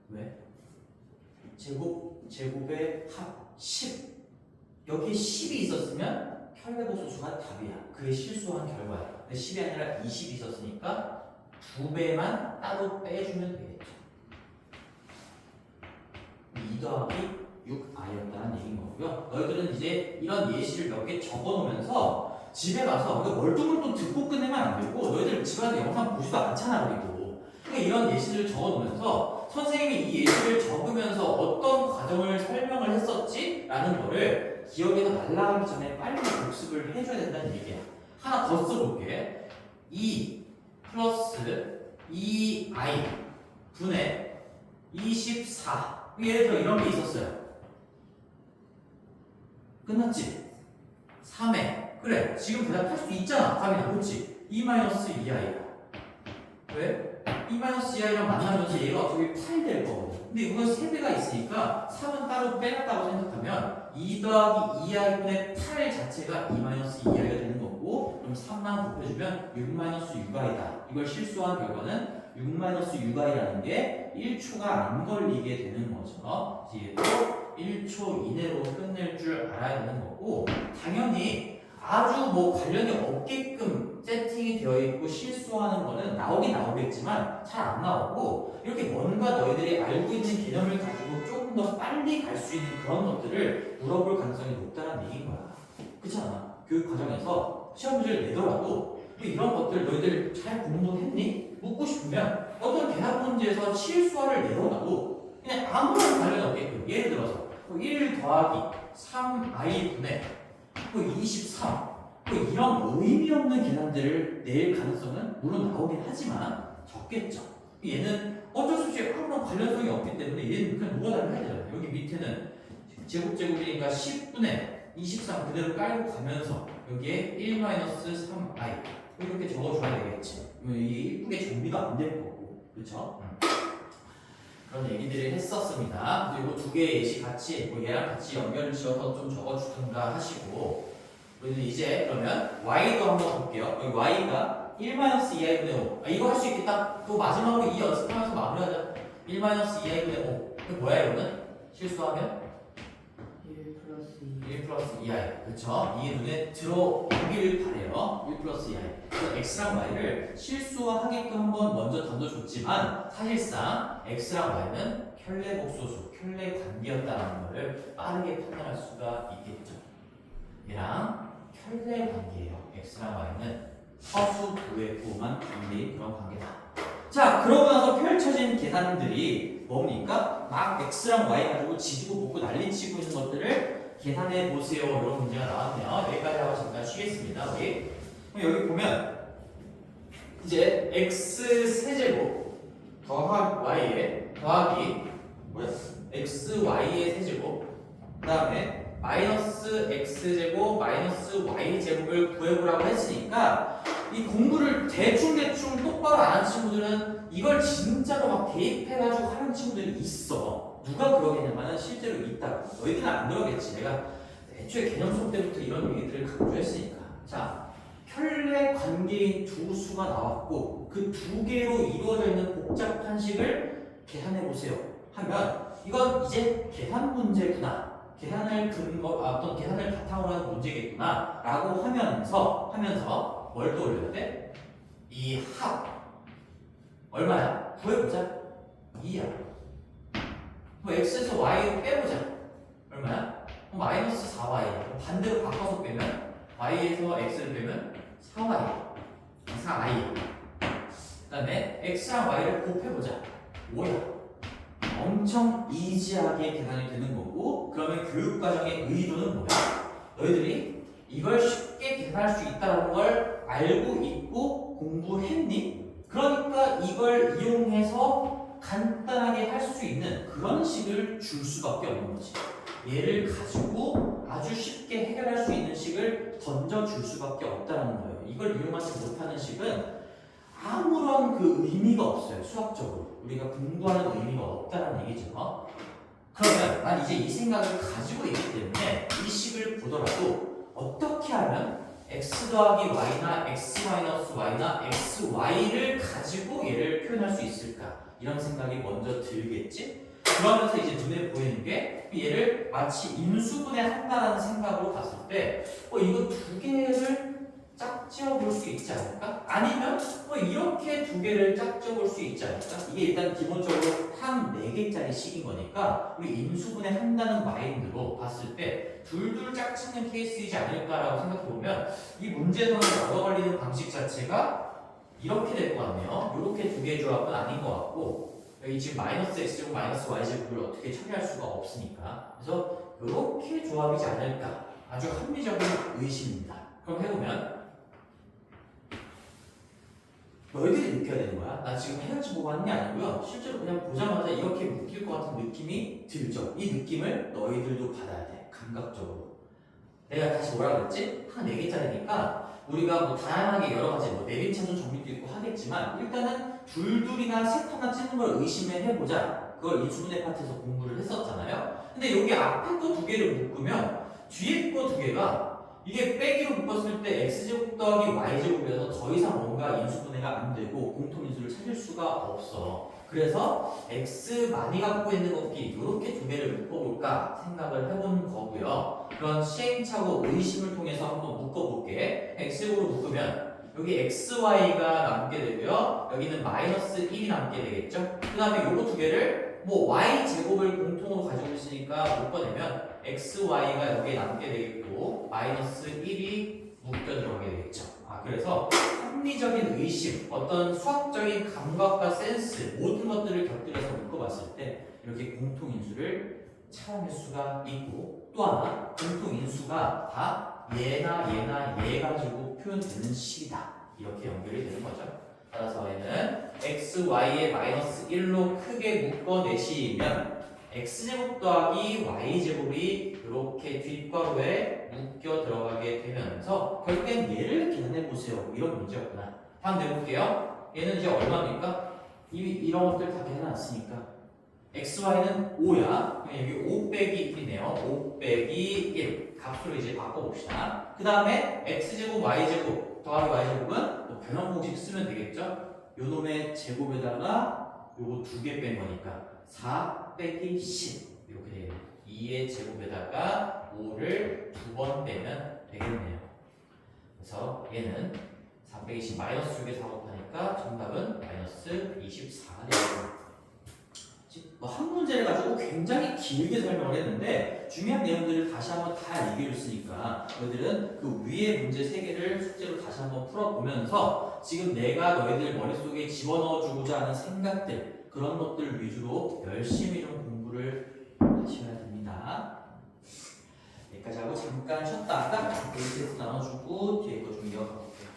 왜? 제곱의 합 10. 여기에 10이 있었으면 혈내보수수가 답이야. 그게 실수한 결과야. 근데 10이 아니라 20이 있었으니까 2배만 따로 빼주면 되겠죠. 2 더하기 6i였다는 얘기인 거고요. 너희들은 이제 이런 예시를 몇 개 적어놓으면서 집에 가서 멀뚱멀뚱 듣고 끝내면 안 되고 너희들 집에 가서 영상 보지도 않잖아. 그리고 그러니까 이런 예시를 적어놓으면서 선생님이 이 예시를 적으면서 어떤 과정을 설명을 했었지? 라는 거를 기억에서 날아가기 전에 빨리 복습을 해줘야 된다는 얘기야. 하나 더 써볼게. 2 플러스 2i 분의 24. 예를 들어 이런 게 있었어요. 끝났지? 3회. 그래, 지금 대답할 수 있잖아. 답이나. 그렇지? 2-2i야. 왜? 2-2i랑 만나면서 얘가 어차피 8 될 거거든. 근데 이거 3배가 있으니까 3은 따로 빼놨다고 생각하면 2 더하기 2i분의 8 자체가 2-2i가 되는 거고, 그럼 3만 곱해주면 6-6i다. 이걸 실수한 결과는 6-6i라는 게 1초가 안 걸리게 되는 거죠. 얘도 1초 이내로 끝낼 줄 알아야 되는 거고, 당연히 아주 뭐 관련이 없게끔 세팅이 되어 있고 실수하는 거는 나오긴 나오겠지만 잘 안 나오고, 이렇게 뭔가 너희들이 알고 있는 개념을 가지고 조금 더 빨리 갈 수 있는 그런 것들을 물어볼 가능성이 높다는 얘기인 거야. 그렇지 않아? 교육 과정에서 시험 문제를 내더라도 이런 것들 너희들 잘 공부했니? 묻고 싶으면 어떤 대답 문제에서 실수화를 내더라도 그냥 아무런 관련이 없게끔, 예를 들어서 1 더하기 3i분의 23 이런 의미 없는 계산들을 낼 가능성은 물론 나오긴 하지만 적겠죠. 얘는 어쩔 수 없이 아무런 관련성이 없기 때문에 얘는 그냥 노가다를 해야 되잖아요. 여기 밑에는 제곱제곱이니까 10분의 23 그대로 깔고 가면서 여기에 1-3i 이렇게 적어줘야 되겠지. 이게 이쁘게 정리가 안 될 거고, 그렇죠? 그런 얘기들을 했었습니다. 그리고 두 개의 예시 같이 얘랑 같이 연결을 지어서 좀 적어주든가 하시고, 우리는 이제 그러면 y도 한번 볼게요. 여기 y가 1-2i분의 5. 이거 할 수 있겠다. 또 마지막으로 이 연습하면서 마무리하자. 1 마이너스 2i분의 5. 그 뭐야 이거는? 실수하면 1 플러스 2 1 플러스 2i. 그쵸? 이게 눈에 들어오길 바래요. 1 플러스 2i. 그래서 x랑 y를 실수하게끔 한번 먼저 던져줬지만 사실상 x랑 y는 켤레복소수, 켤레관계였다는 것을 빠르게 판단할 수가 있겠죠. 얘랑 켤레관계예요. x랑 y는 서수 부의 부호만 관계인 그런 관계다. 자, 그러고 나서 펼쳐진 계산들이 뭡니까? 막 x랑 y 가지고 지지고 볶고 난리치고 있는 것들을 계산해 보세요. 이런 문제가 나왔네요. 여기까지 하고 잠깐 쉬겠습니다. 우리 그럼 여기 보면 이제 x 세제곱 더하기 y에 더하기 뭐야? x y의 세제곱 그 다음에 마이너스 x제곱 마이너스 y제곱을 구해보라고 했으니까 이 공부를 대충 똑바로 안 하는 친구들은 이걸 진짜로 막 대입해가지고 하는 친구들이 있어. 누가 그러겠냐면 실제로 있다고. 너희들은 안 그러겠지. 내가 애초에 개념 수업 때부터 이런 얘기들을 강조했으니까. 자, 켤레 관계인 두 수가 나왔고 그 두 개로 이루어져 있는 복잡한 식을 계산해 보세요. 하면 이건 이제 계산 문제구나. 계산을 어떤 계산을 바탕으로 하는 문제겠구나 라고 하면서 뭘 떠올려야 돼? 이 합 얼마야? 구해보자. 2야. 뭐 x에서 y로 빼보자. 얼마야? 마이너스 4y. 반대로 바꿔서 빼면 y에서 x를 빼면 4y. 4i. 그 다음에 x랑 y를 곱해보자. 5야. 엄청 이지하게 계산이 되는 거고 그러면 교육과정의 의도는 뭐야? 너희들이 이걸 쉽게 계산할 수 있다는 걸 알고 있고 공부했니? 그러니까 이걸 이용해서 간단하게 할 수 있는 그런 식을 줄 수밖에 없는 거지. 얘를 가지고 아주 쉽게 해결할 수 있는 식을 던져줄 수밖에 없다는 거예요. 이걸 이용하지 못하는 식은 아무런 그 의미가 없어요. 수학적으로 우리가 공부하는 의미가 없다는 얘기죠. 그러면 난 이제 이 생각을 가지고 있기 때문에 이 식을 보더라도 어떻게 하면 x 더하기 y나 x 마이너스 y나 xy를 가지고 얘를 표현할 수 있을까? 이런 생각이 먼저 들겠지? 그러면서 이제 눈에 보이는 게 얘를 마치 인수분해 한다는 생각으로 봤을 때 이거 두 개를 짝지어 볼 수 있지 않을까? 아니면 이렇게 두 개를 짝지어 볼 수 있지 않을까? 이게 일단 기본적으로 항 4개짜리 식인 거니까 우리 인수분해 한다는 마인드로 봤을 때 둘둘 짝짓는 케이스이지 않을까라고 생각해보면 이 문제에서는 얻어 걸리는 방식 자체가 이렇게 될 것 같네요. 이렇게 두 개의 조합은 아닌 것 같고 여기 지금 마이너스 x제곱 마이너스 y제곱을 어떻게 처리할 수가 없으니까 그래서 이렇게 조합이지 않을까 아주 합리적인 의심입니다. 그럼 해보면 너희들이 느껴야 되는 거야. 나 지금 해결지 보고 하는 게 아니고요. 실제로 그냥 보자마자 이렇게 묶일 것 같은 느낌이 들죠. 이 느낌을 너희들도 받아야 돼. 감각적으로. 내가 다시 뭐라 그랬지? 한 4개짜리니까 우리가 뭐 다양하게 여러 가지 뭐 내림차순 정리도 있고 하겠지만 일단은 둘둘이나 셋 하나 찍는 걸 의심을 해보자. 그걸 인수분해 파트에서 공부를 했었잖아요. 근데 여기 앞에 거 두 개를 묶으면 뒤에 거 두 개가 이게 빼기로 묶었을 때 x제곱 더하기 y제곱이라서 더 이상 뭔가 인수분해가 안 되고 공통인수를 찾을 수가 없어. 그래서 x 많이 갖고 있는 것끼리 이렇게 두 개를 묶어볼까 생각을 해본 거고요. 그런 시행착오 의심을 통해서 한번 묶어볼게. x제곱으로 묶으면 여기 xy가 남게 되고요. 여기는 마이너스 1이 남게 되겠죠. 그 다음에 요거 두 개를 뭐 y제곱을 공통으로 가지고 있으니까 묶어내면 xy가 여기에 남게 되겠고 마이너스 1이 묶여 들어가게 되겠죠. 그래서 합리적인 의심, 어떤 수학적인 감각과 센스 모든 것들을 곁들여서 묶어봤을 때 이렇게 공통인수를 찾아낼 수가 있고 또 하나 공통인수가 다 얘나 얘 가지고 표현되는 식이다. 이렇게 연결이 되는 거죠. 따라서 얘는 x, y의 마이너스 1로 크게 묶어내시면 x제곱 더하기 y제곱이 이렇게 뒷괄호에 묶여 들어가게 되면서 결국엔 얘를 계산해보세요. 이런 문제였구나. 다음 내볼게요. 얘는 이제 얼마입니까? 이런 것들 다 계산해놨으니까 xy는 5야. 여기 5 빼기 1이네요. 5 빼기 1 값으로 이제 바꿔봅시다. 그 다음에 x제곱 y제곱 더하기 y제곱은 뭐 변형 공식 쓰면 되겠죠? 요놈의 제곱에다가 요거 2개 뺀 거니까 4 빼기 10 이렇게 돼요. 2의 제곱에다가 5를 2번 빼면 되겠네요. 그래서 얘는 4 빼기 10 마이너스 6에 4 곱하니까 정답은 마이너스 24가 되겠습니다. 한 문제를 가지고 굉장히 길게 설명을 했는데 중요한 내용들을 다시 한번 다 얘기해 줬으니까 너희들은 그 위에 문제 3개를 숙제로 다시 한번 풀어보면서 지금 내가 너희들 머릿속에 집어넣어 주고자 하는 생각들 그런 것들 위주로 열심히 좀 공부를 하셔야 됩니다. 여기까지 하고 잠깐 쉬었다가 데이트에서 나눠주고 뒤에 거 좀 이어가 볼게요.